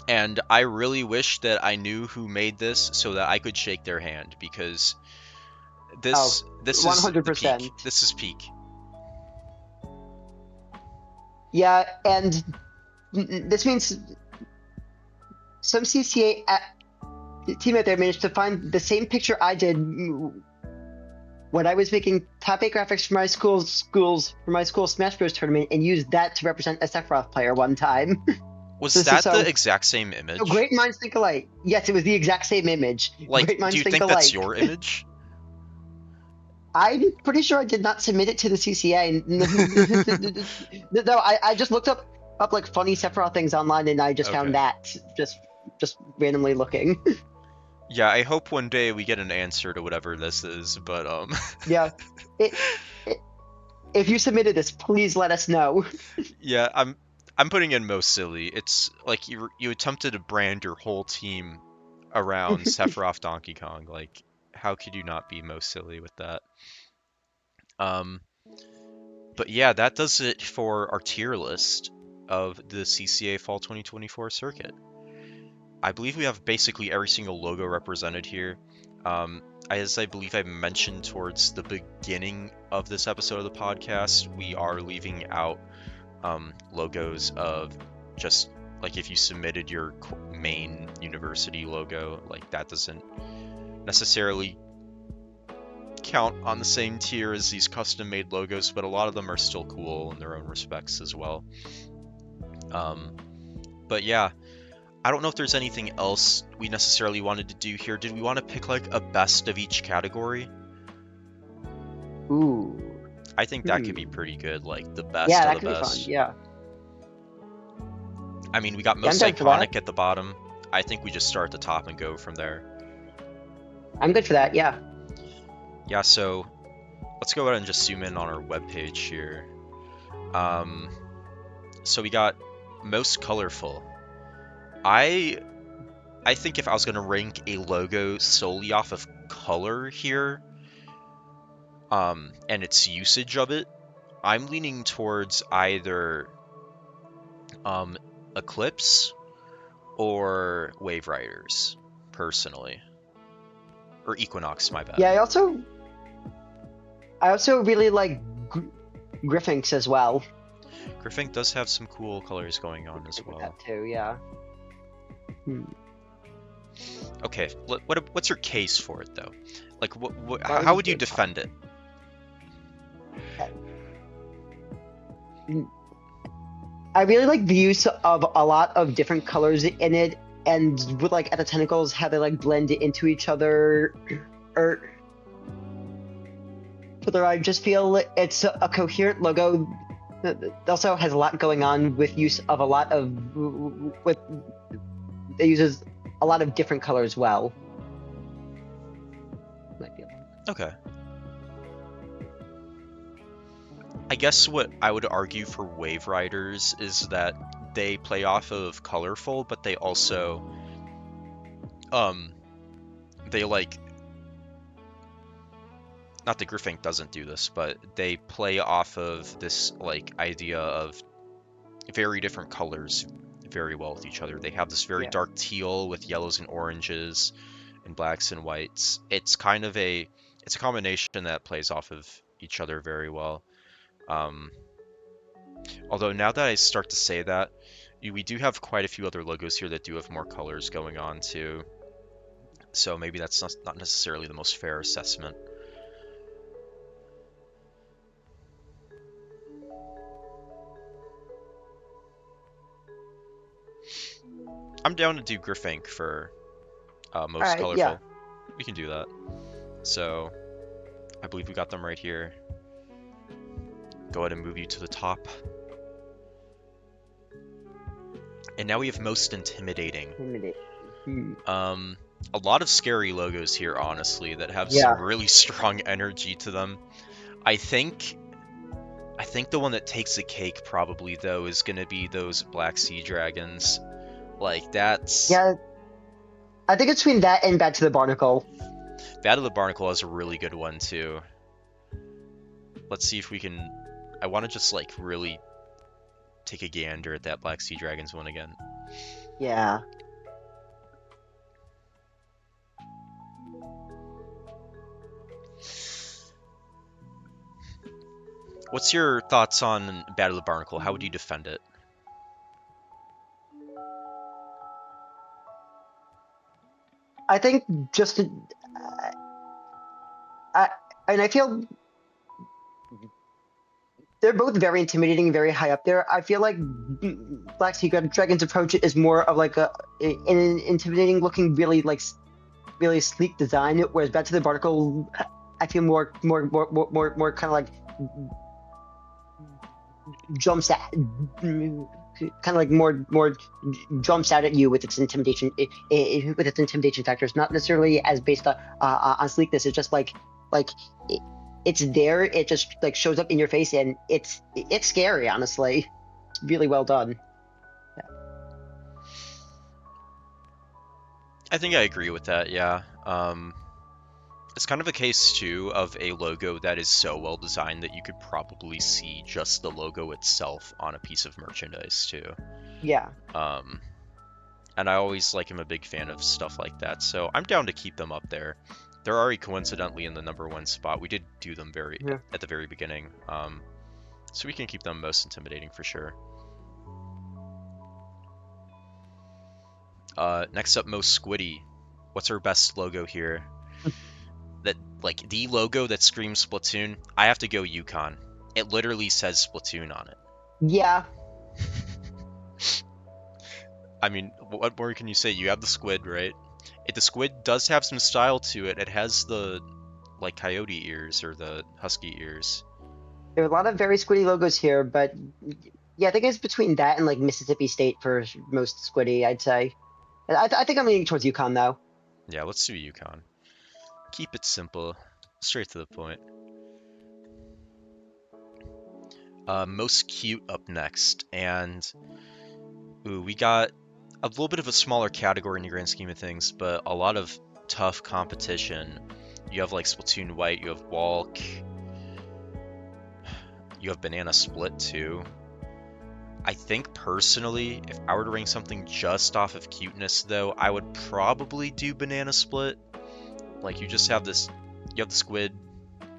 And I really wish that I knew who made this so that I could shake their hand, because this is 100%. peak. This is peak. Yeah, and this means some CCA team out there managed to find the same picture I did when I was making top 8 graphics for my school Smash Bros tournament, and used that to represent a Sephiroth player one time. Was This is that so- the exact same image? So great minds think alike. Yes, it was the exact same image. Like, great minds do you think think alike. that's your image? I'm pretty sure I did not submit it to the CCA. No, I just looked up like funny Sephiroth things online, and I just Okay. found that just randomly looking. Yeah, I hope one day we get an answer to whatever this is, but Yeah. If you submitted this, please let us know. yeah, I'm putting in most silly. It's like you attempted to brand your whole team around Sephiroth Donkey Kong. Like, how could you not be most silly with that? But yeah, that does it for our tier list of the CCA Fall 2024 circuit. I believe we have basically every single logo represented here. As I believe I mentioned towards the beginning of this episode of the podcast, we are leaving out logos of just, like, if you submitted your main university logo, like, that doesn't necessarily count on the same tier as these custom made logos, but a lot of them are still cool in their own respects as well. But yeah, I don't know if there's anything else we necessarily wanted to do here. Did we want to pick, like, a best of each category? Ooh. I think that could be pretty good, like the best Yeah, that of the could be best. fun. Yeah. I mean, we got I'm most down for iconic that. at the bottom. I think we just start at the top and go from there. I'm good for that. Yeah. Yeah, so let's go ahead and just zoom in on our webpage here. So we got most colorful. I think if I was going to rank a logo solely off of color here, and its usage of it, I'm leaning towards either Eclipse or Wave Riders, personally. Or Equinox, my bad. Yeah, I also really like Griffinx as well. Griffink does have some cool colors going on as well. That too, yeah. Okay, what's your case for it though? Like, how would you defend it? I really like the use of a lot of different colors in it, and with like at the tentacles, how they like blend into each other. Or I just feel it's a coherent logo that also has a lot going on with use of a lot of it uses a lot of different colors well. Okay. I guess what I would argue for Wave Riders is that they play off of colorful, but they also they like, not that Griffink doesn't do this, but they play off of this like idea of very different colors very well with each other. They have this very dark teal with yellows and oranges and blacks and whites. It's kind of a combination that plays off of each other very well. Although now that I start to say that, we do have quite a few other logos here that do have more colors going on too. So maybe that's not necessarily the most fair assessment. I'm down to do Griffink for most colorful. Yeah. We can do that. So I believe we got them right here. Go ahead and move you to the top. And now we have most intimidating. A lot of scary logos here, honestly, that have some really strong energy to them. I think the one that takes the cake probably though is gonna be those Black Sea Dragons. Like that's... Yeah, I think it's between that and Bad to the Barnacle. Bad to the Barnacle is a really good one too. Let's see if we can... I want to just like really take a gander at that Black Sea Dragons one again. Yeah. What's your thoughts on Battle of the Barnacle? How would you defend it? I think just... I feel... They're both very intimidating, very high up there. I feel like Black Sea Dragon's approach is more of like an intimidating looking, really sleek design, whereas Bad to the Barnacle, I feel more kind of like jumps at, kind of like more jumps out at you with its intimidation, with its intimidation factors. Not necessarily as based on sleekness. It's just like it's there. It just like shows up in your face, and it's scary. Honestly, it's really well done. Yeah. I think I agree with that. Yeah. It's kind of a case too of a logo that is so well designed that you could probably see just the logo itself on a piece of merchandise too. Yeah. And I always am a big fan of stuff like that, so I'm down to keep them up there. They're already coincidentally in the #1 spot. We did do them at the very beginning, so we can keep them most intimidating for sure. Next up, most squiddy. What's our best logo here? That the logo that screams Splatoon. I have to go Yukon. It literally says Splatoon on it. Yeah. I mean, what more can you say? You have the squid, right? The squid does have some style to it. It has the coyote ears or the husky ears. There are a lot of very squiddy logos here, but yeah, I think it's between that and Mississippi State for most squiddy, I'd say. I think I'm leaning towards Yukon though. Yeah, let's do Yukon. Keep it simple, straight to the point. Most cute up next, and we got a little bit of a smaller category in the grand scheme of things, but a lot of tough competition You have like Splatoon White, you have Walk, you have Banana Split too. I think personally, if I were to rank something just off of cuteness though, I would probably do Banana Split. Like you just have this, you have the squid,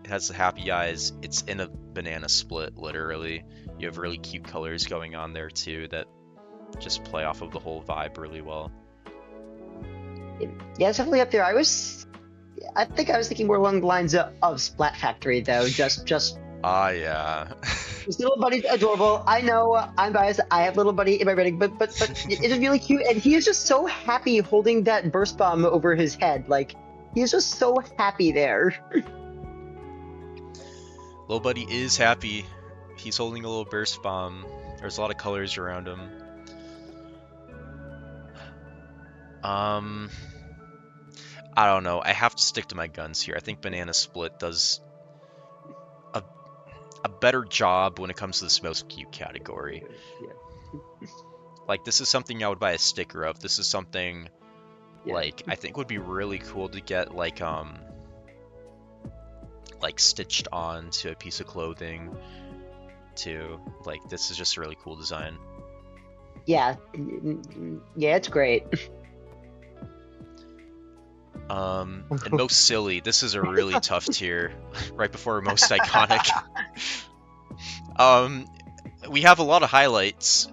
it has the happy eyes, it's in a banana split literally. You have really cute colors going on there too that just play off of the whole vibe really well. Yeah, it's definitely up there. I think I was thinking more along the lines of Splat Factory though. Just Yeah. this little buddy's adorable. I know I'm biased. I have little buddy in my rating, but it is really cute, and he is just so happy holding that burst bomb over his head. Like he's just so happy there. Little buddy is happy. He's holding a little burst bomb. There's a lot of colors around him. I don't know. I have to stick to my guns here. I think Banana Split does a better job when it comes to this most cute category. Yeah. Like, this is something I would buy a sticker of. This is something, Yeah. like, I think would be really cool to get, like stitched on to a piece of clothing, too. Like, this is just a really cool design. Yeah, yeah, it's great. And most silly, this is a really tough tier, right before most iconic. We have a lot of highlights.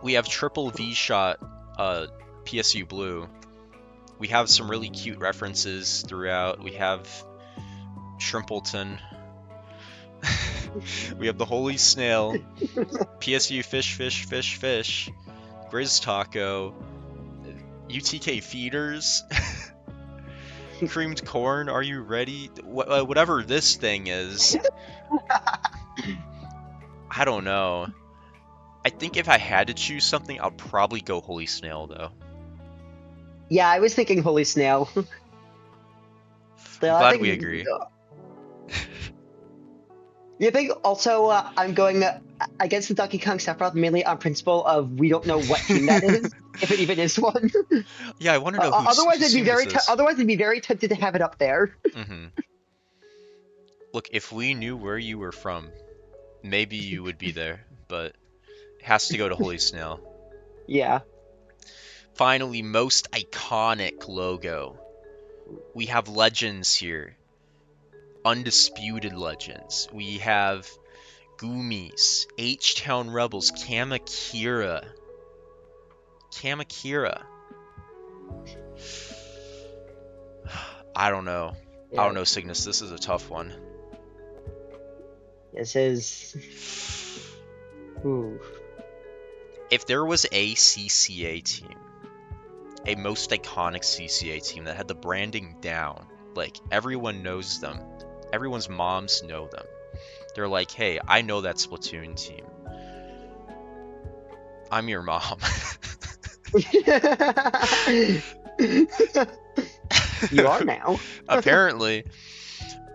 We have triple V-shot, PSU blue. We have some really cute references throughout. We have Shrimpleton. We have the Holy Snail, PSU Fish, Grizz Taco, UTK Feeders, Creamed Corn, Are You Ready? Whatever this thing is. I don't know. I think if I had to choose something, I'll probably go Holy Snail, though. Yeah, I was thinking Holy Snail. Glad we agree. You think also I'm going against the Donkey Kong Sephiroth mainly on principle of we don't know what team that is, if it even is one. Yeah, I want to know who otherwise, whose team this is. otherwise it'd be very tempted to have it up there. Look, if we knew where you were from, maybe you would be there, but it has to go to Holy Snail. Yeah. Finally, most iconic logo. We have legends here. Undisputed legends. We have Goomies, H-Town Rebels, Kamakira. I don't know. Yeah. I don't know, Cygnus. This is a tough one. This is. Ooh. If there was a CCA team, a most iconic CCA team that had the branding down, like everyone knows them, everyone's moms know them. They're like, hey, I know that Splatoon team. I'm your mom. You are now. Apparently.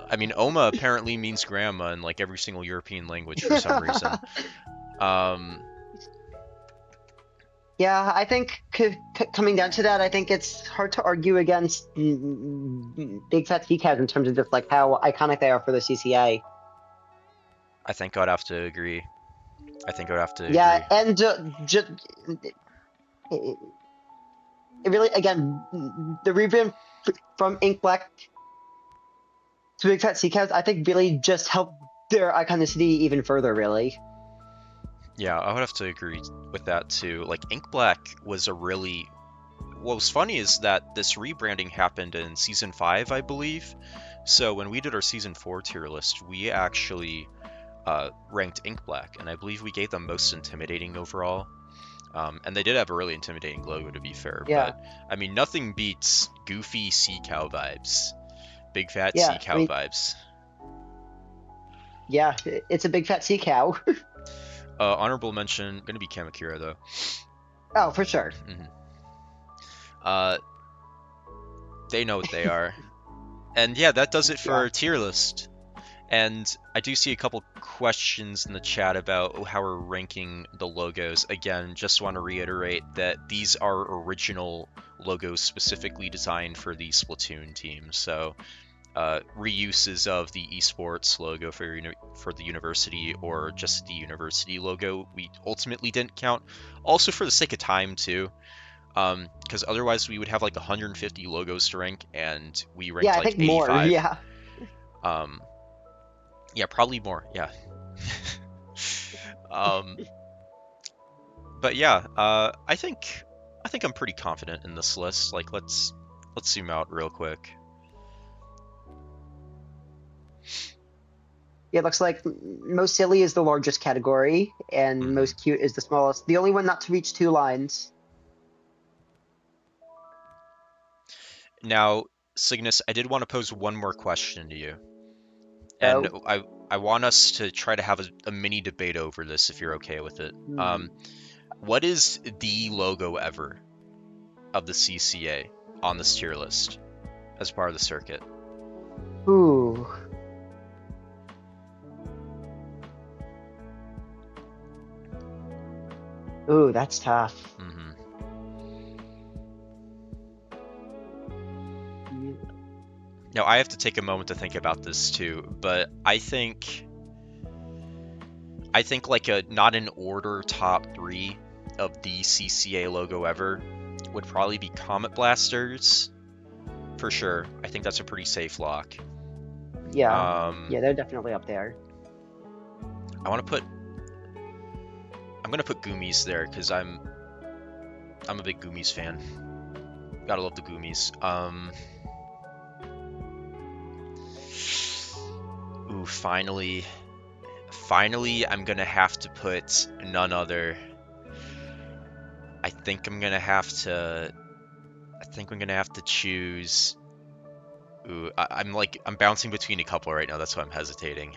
I mean, Oma apparently means grandma in like every single European language for some reason. Yeah, I think coming down to that, I think it's hard to argue against Big Fat CCAs in terms of just like how iconic they are for the CCA. I think I'd have to agree. Yeah, and just it really, again, the rebrand from Ink Black to Big Fat CCAs, I think really just helped their iconicity even further, really. Yeah, I would have to agree with that too. Like, Ink Black was a really... What was funny is that this rebranding happened in Season 5, I believe. So when we did our Season 4 tier list, we actually ranked Ink Black, and I believe we gave them most intimidating overall. And they did have a really intimidating logo, to be fair. Yeah. But, I mean, nothing beats goofy sea cow vibes. Big fat Yeah, sea cow vibes. Yeah, it's a big fat sea cow. Honorable mention, gonna be Kamakira, though. Oh, for sure. They know what they are. And yeah, that does it for our tier list. And I do see a couple questions in the chat about how we're ranking the logos. Again, just want to reiterate that these are original logos specifically designed for the Splatoon team. So reuses of the esports logo for the university or just the university logo we ultimately didn't count. Also for the sake of time too, because otherwise we would have like 150 logos to rank, and we Yeah, ranked I like think more. 85. Yeah. Yeah, probably more. Yeah. um, but yeah, I think I'm pretty confident in this list. Like let's zoom out real quick. Yeah, it looks like most silly is the largest category, and hmm most cute is the smallest. The only one not to reach 2 lines. Now, Cygnus, I did want to pose one more question to you, and Oh. I want us to try to have a mini debate over this if you're okay with it. Hmm. What is the logo ever of the CCA on this tier list as part of the circuit? Ooh. Ooh, that's tough. hmm Now, I have to take a moment to think about this too, but I think like a not in order top 3 of the CCA logo ever would probably be Comet Blasters for sure. I think that's a pretty safe lock. Yeah. Um, Yeah, they're definitely up there. I want to put I'm gonna put Goomies there because I'm a big Goomies fan. Gotta love the Goomies. Ooh, finally, I'm gonna have to put none other. I think I'm gonna have to. I think I'm gonna have to choose. Ooh, I'm bouncing between a couple right now. That's why I'm hesitating.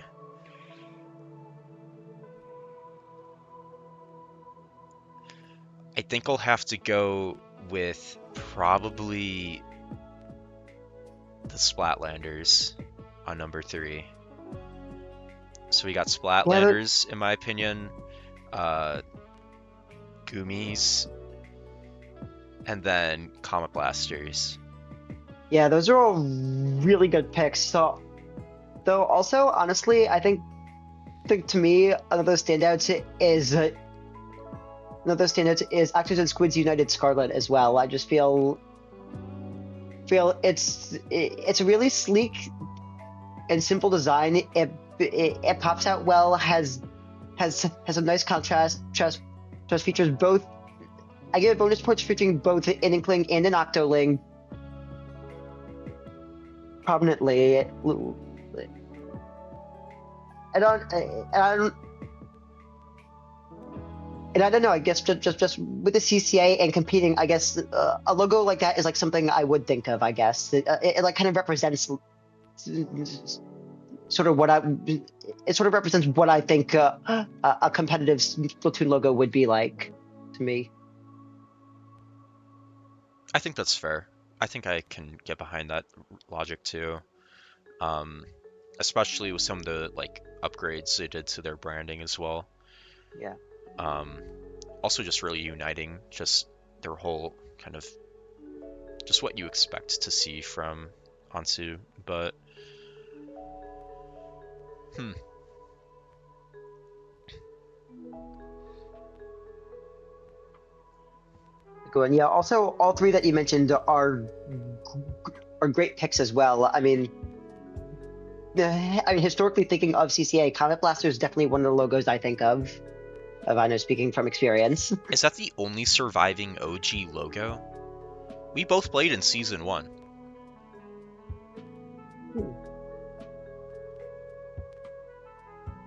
I think I'll have to go with probably the Splatlanders on number 3. So we got Yeah, but Splatlanders, in my opinion, uh, Goomies, and then Comet Blasters. yeah, those are all really good picks. So, though, also honestly, I think to me another standout is Actors and Squids United Scarlet as well. I just feel it's a really sleek and simple design. It pops out well. Has some nice contrast features both. I give it bonus points featuring both an Inkling and an Octoling prominently. I don't, I don't, and I don't know. I guess just with the CCA and competing, I guess a logo like that is like something I would think of. I guess it like kind of represents sort of what I it sort of represents what I think a competitive Splatoon logo would be like to me. I think that's fair. I think I can get behind that logic too. Um, Especially with some of the like upgrades they did to their branding as well. Yeah. Um, Also just really uniting just their whole kind of just what you expect to see from Ansu. But hmm, Go on. Yeah. Also, all three that you mentioned are great picks as well. I mean, historically thinking of CCA, Comet Blaster is definitely one of the logos I think of. I know, speaking from experience. is that the only surviving OG logo? We both played in season 1.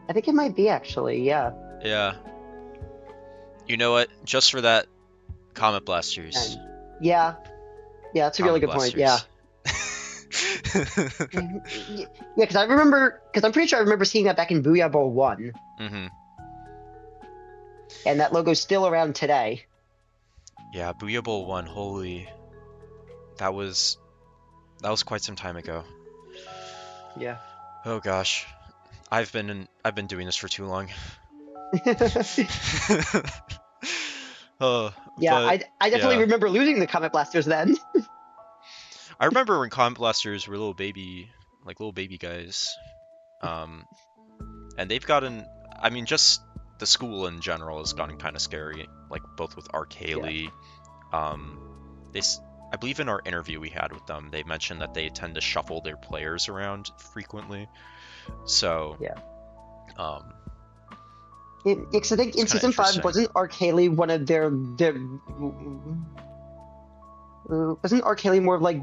I think it might be actually. Yeah. Yeah. You know what? Just for that, Comet Blasters. And yeah. Yeah, that's a really Comet good point. Yeah. Blasters. Yeah, because I'm pretty sure I remember seeing that back in Booyah Bowl 1, hmm and that logo's still around today. Yeah, Booyah Bowl 1, holy. That was quite some time ago. Yeah. Oh gosh. I've been doing this for too long. uh, Yeah, but I definitely yeah, remember losing the Comet Blasters then. I remember when Comet Blasters were little baby guys. Um, and they've gotten, I mean, just the school in general has gotten kind of scary. Like both with Yeah, Archaley. Um, they, I believe in our interview we had with them, they mentioned that they tend to shuffle their players around frequently. So, yeah. um, Because I think it's in kind of season 5 interesting. wasn't Archaley one of their wasn't Archaley more of like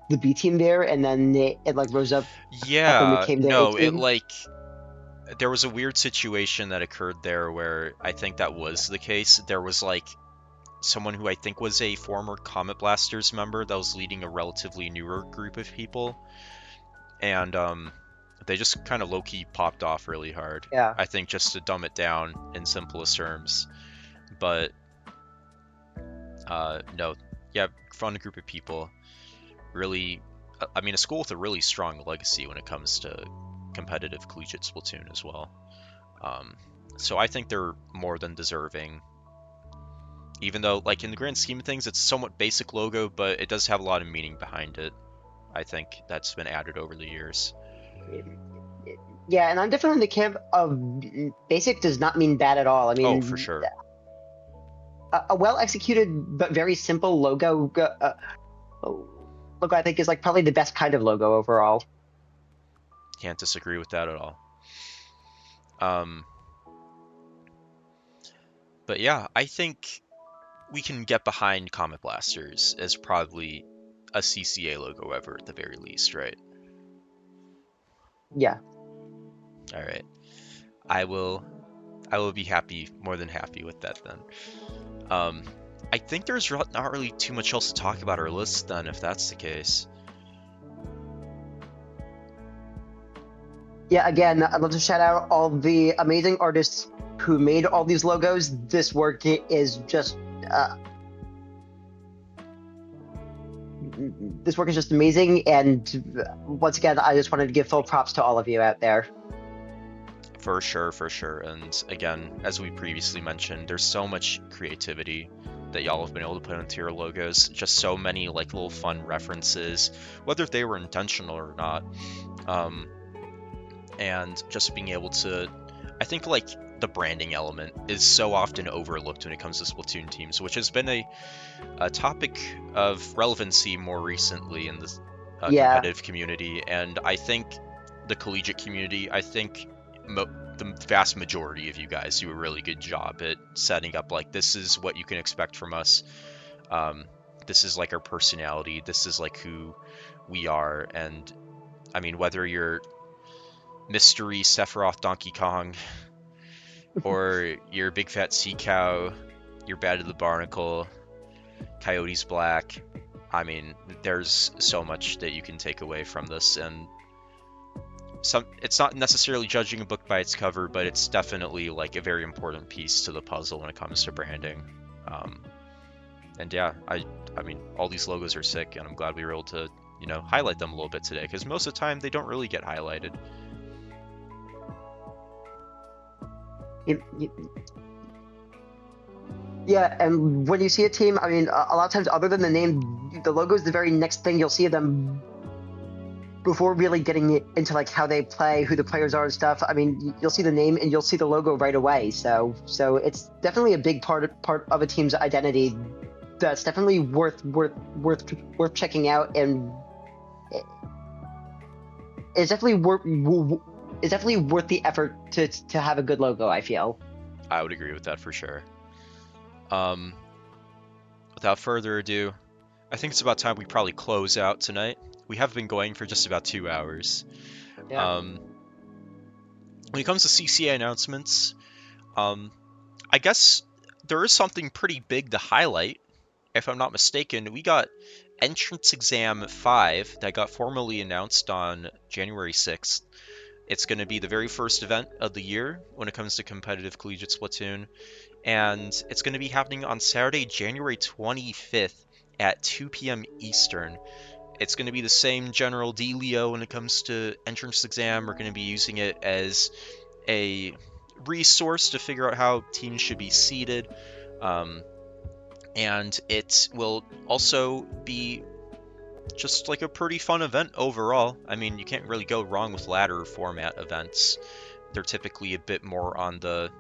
the B team there, and then it like rose up and Yeah, became their A no, it team. like there was a weird situation that occurred there where I think that Yeah, was the case. There was like someone who I think was a former Comet Blasters member that was leading a relatively newer group of people, and they just kind of low-key popped off really hard. yeah, I think just to dumb it down in simplest terms. But no, yeah, fun group of people. Really, I mean, a school with a really strong legacy when it comes to competitive collegiate Splatoon as well. Um, so I think they're more than deserving. Even though, like in the grand scheme of things, it's a somewhat basic logo, but it does have a lot of meaning behind it. I think that's been added over the years. yeah. And I'm definitely in the camp of basic does not mean bad at all. I Oh, for mean, sure. a well executed but very simple logo I think is like probably the best kind of logo overall. Can't disagree with that at all. Um, but yeah, I think we can get behind Comet Blasters as probably a CCA logo ever at the very least, right? Yeah. All right. I will I will be happy, more than happy with that then. Um, I think there's not really too much else to talk about our list then, if that's the case. Yeah, again, I'd love to shout out all the amazing artists who made all these logos. Uh, this work is just amazing, and once again, I just wanted to give full props to all of you out there. For sure, for sure. And again, as we previously mentioned, there's so much creativity that y'all have been able to put into your logos. Just so many like little fun references, whether they were intentional or not. Um, and just being able to, I think like the branding element is so often overlooked when it comes to Splatoon teams, which has been a topic of relevancy more recently in the Yeah, competitive community. And I think the collegiate community, I think the vast majority of you guys do a really good job at setting up like this is what you can expect from us. Um, this is like our personality. This is like who we are. And I mean, whether you're mystery Sephiroth Donkey Kong or you're big fat sea cow, you're bad at the barnacle, Coyote's black. I mean, there's so much that you can take away from this, and it's not necessarily judging a book by its cover, but it's definitely like a very important piece to the puzzle when it comes to branding. Um, and yeah, I mean, all these logos are sick, and I'm glad we were able to, highlight them a little bit today, because most of the time they don't really get highlighted. it, yeah, and when you see a team, I mean, a lot of times, other than the name, the logo is the very next thing you'll see of them before really getting into like how they play, who the players are and stuff. I mean, you'll see the name and you'll see the logo right away. So it's definitely a big part of a team's identity. That's definitely worth checking out, and it's definitely worth the effort to have a good logo, I feel. I would agree with that for sure. Um, without further ado, I think it's about time we probably close out tonight. We have been going for just about 2 hours. Yeah. Um, when it comes to CCA announcements, I guess there is something pretty big to highlight. If I'm not mistaken, we got Entrance Exam 5 that got formally announced on January 6th. It's going to be the very first event of the year when it comes to competitive collegiate Splatoon, and it's going to be happening on Saturday, January 25th at 2 p.m. Eastern. it's going to be the same general dealio when it comes to entrance exam. We're going to be using it as a resource to figure out how teams should be seeded. And it will also be just like a pretty fun event overall. I mean, you can't really go wrong with ladder format events. They're typically a bit more on the,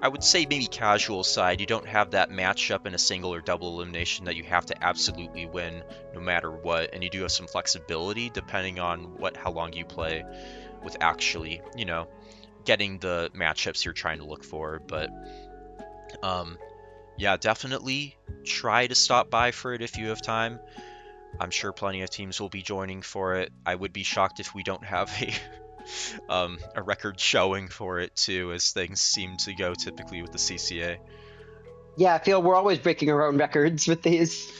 I would say, maybe casual side. You don't have that matchup in a single or double elimination that you have to absolutely win no matter what, and you do have some flexibility depending on how long you play with actually, getting the matchups you're trying to look for. But yeah, definitely try to stop by for it if you have time. I'm sure plenty of teams will be joining for it. I would be shocked if we don't have a record showing for it too, as things seem to go typically with the CCA. Yeah, I feel we're always breaking our own records with these.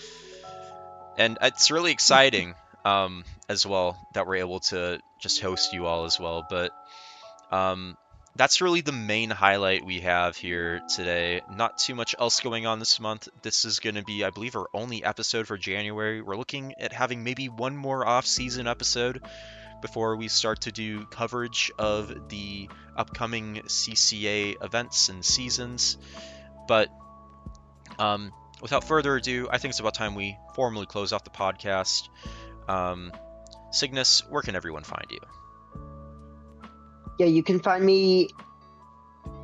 And it's really exciting as well that we're able to just host you all as well. But that's really the main highlight we have here today. Not too much else going on this month. This is going to be, I believe, our only episode for January. We're looking at having maybe one more off-season episode before we start to do coverage of the upcoming CCA events and seasons. But without further ado, I think it's about time we formally close off the podcast. Cygnus, where can everyone find you? Yeah, you can find me.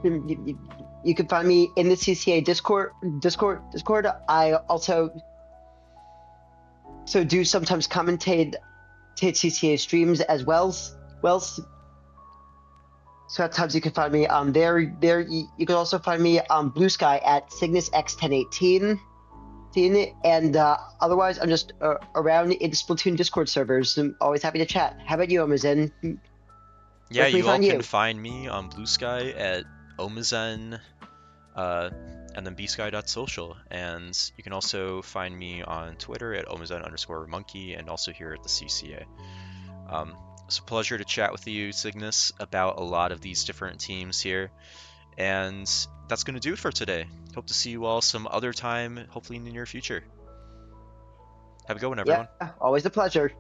You can find me in the CCA Discord. I also do sometimes commentate CCA streams as well. So at times you can find me there. You can also find me on Blue Sky at Cygnus X1018. And otherwise, I'm just around in Splatoon Discord servers. I'm always happy to chat. How about you, OmaZen? Yeah, you all can find me on Blue Sky at OmaZen, and then bsky.social. And you can also find me on Twitter at OmaZen_monkey, and also here at the CCA. It's a pleasure to chat with you, Cygnus, about a lot of these different teams here. And that's going to do it for today. Hope to see you all some other time, hopefully in the near future. Have a good one, everyone. Yeah, always a pleasure.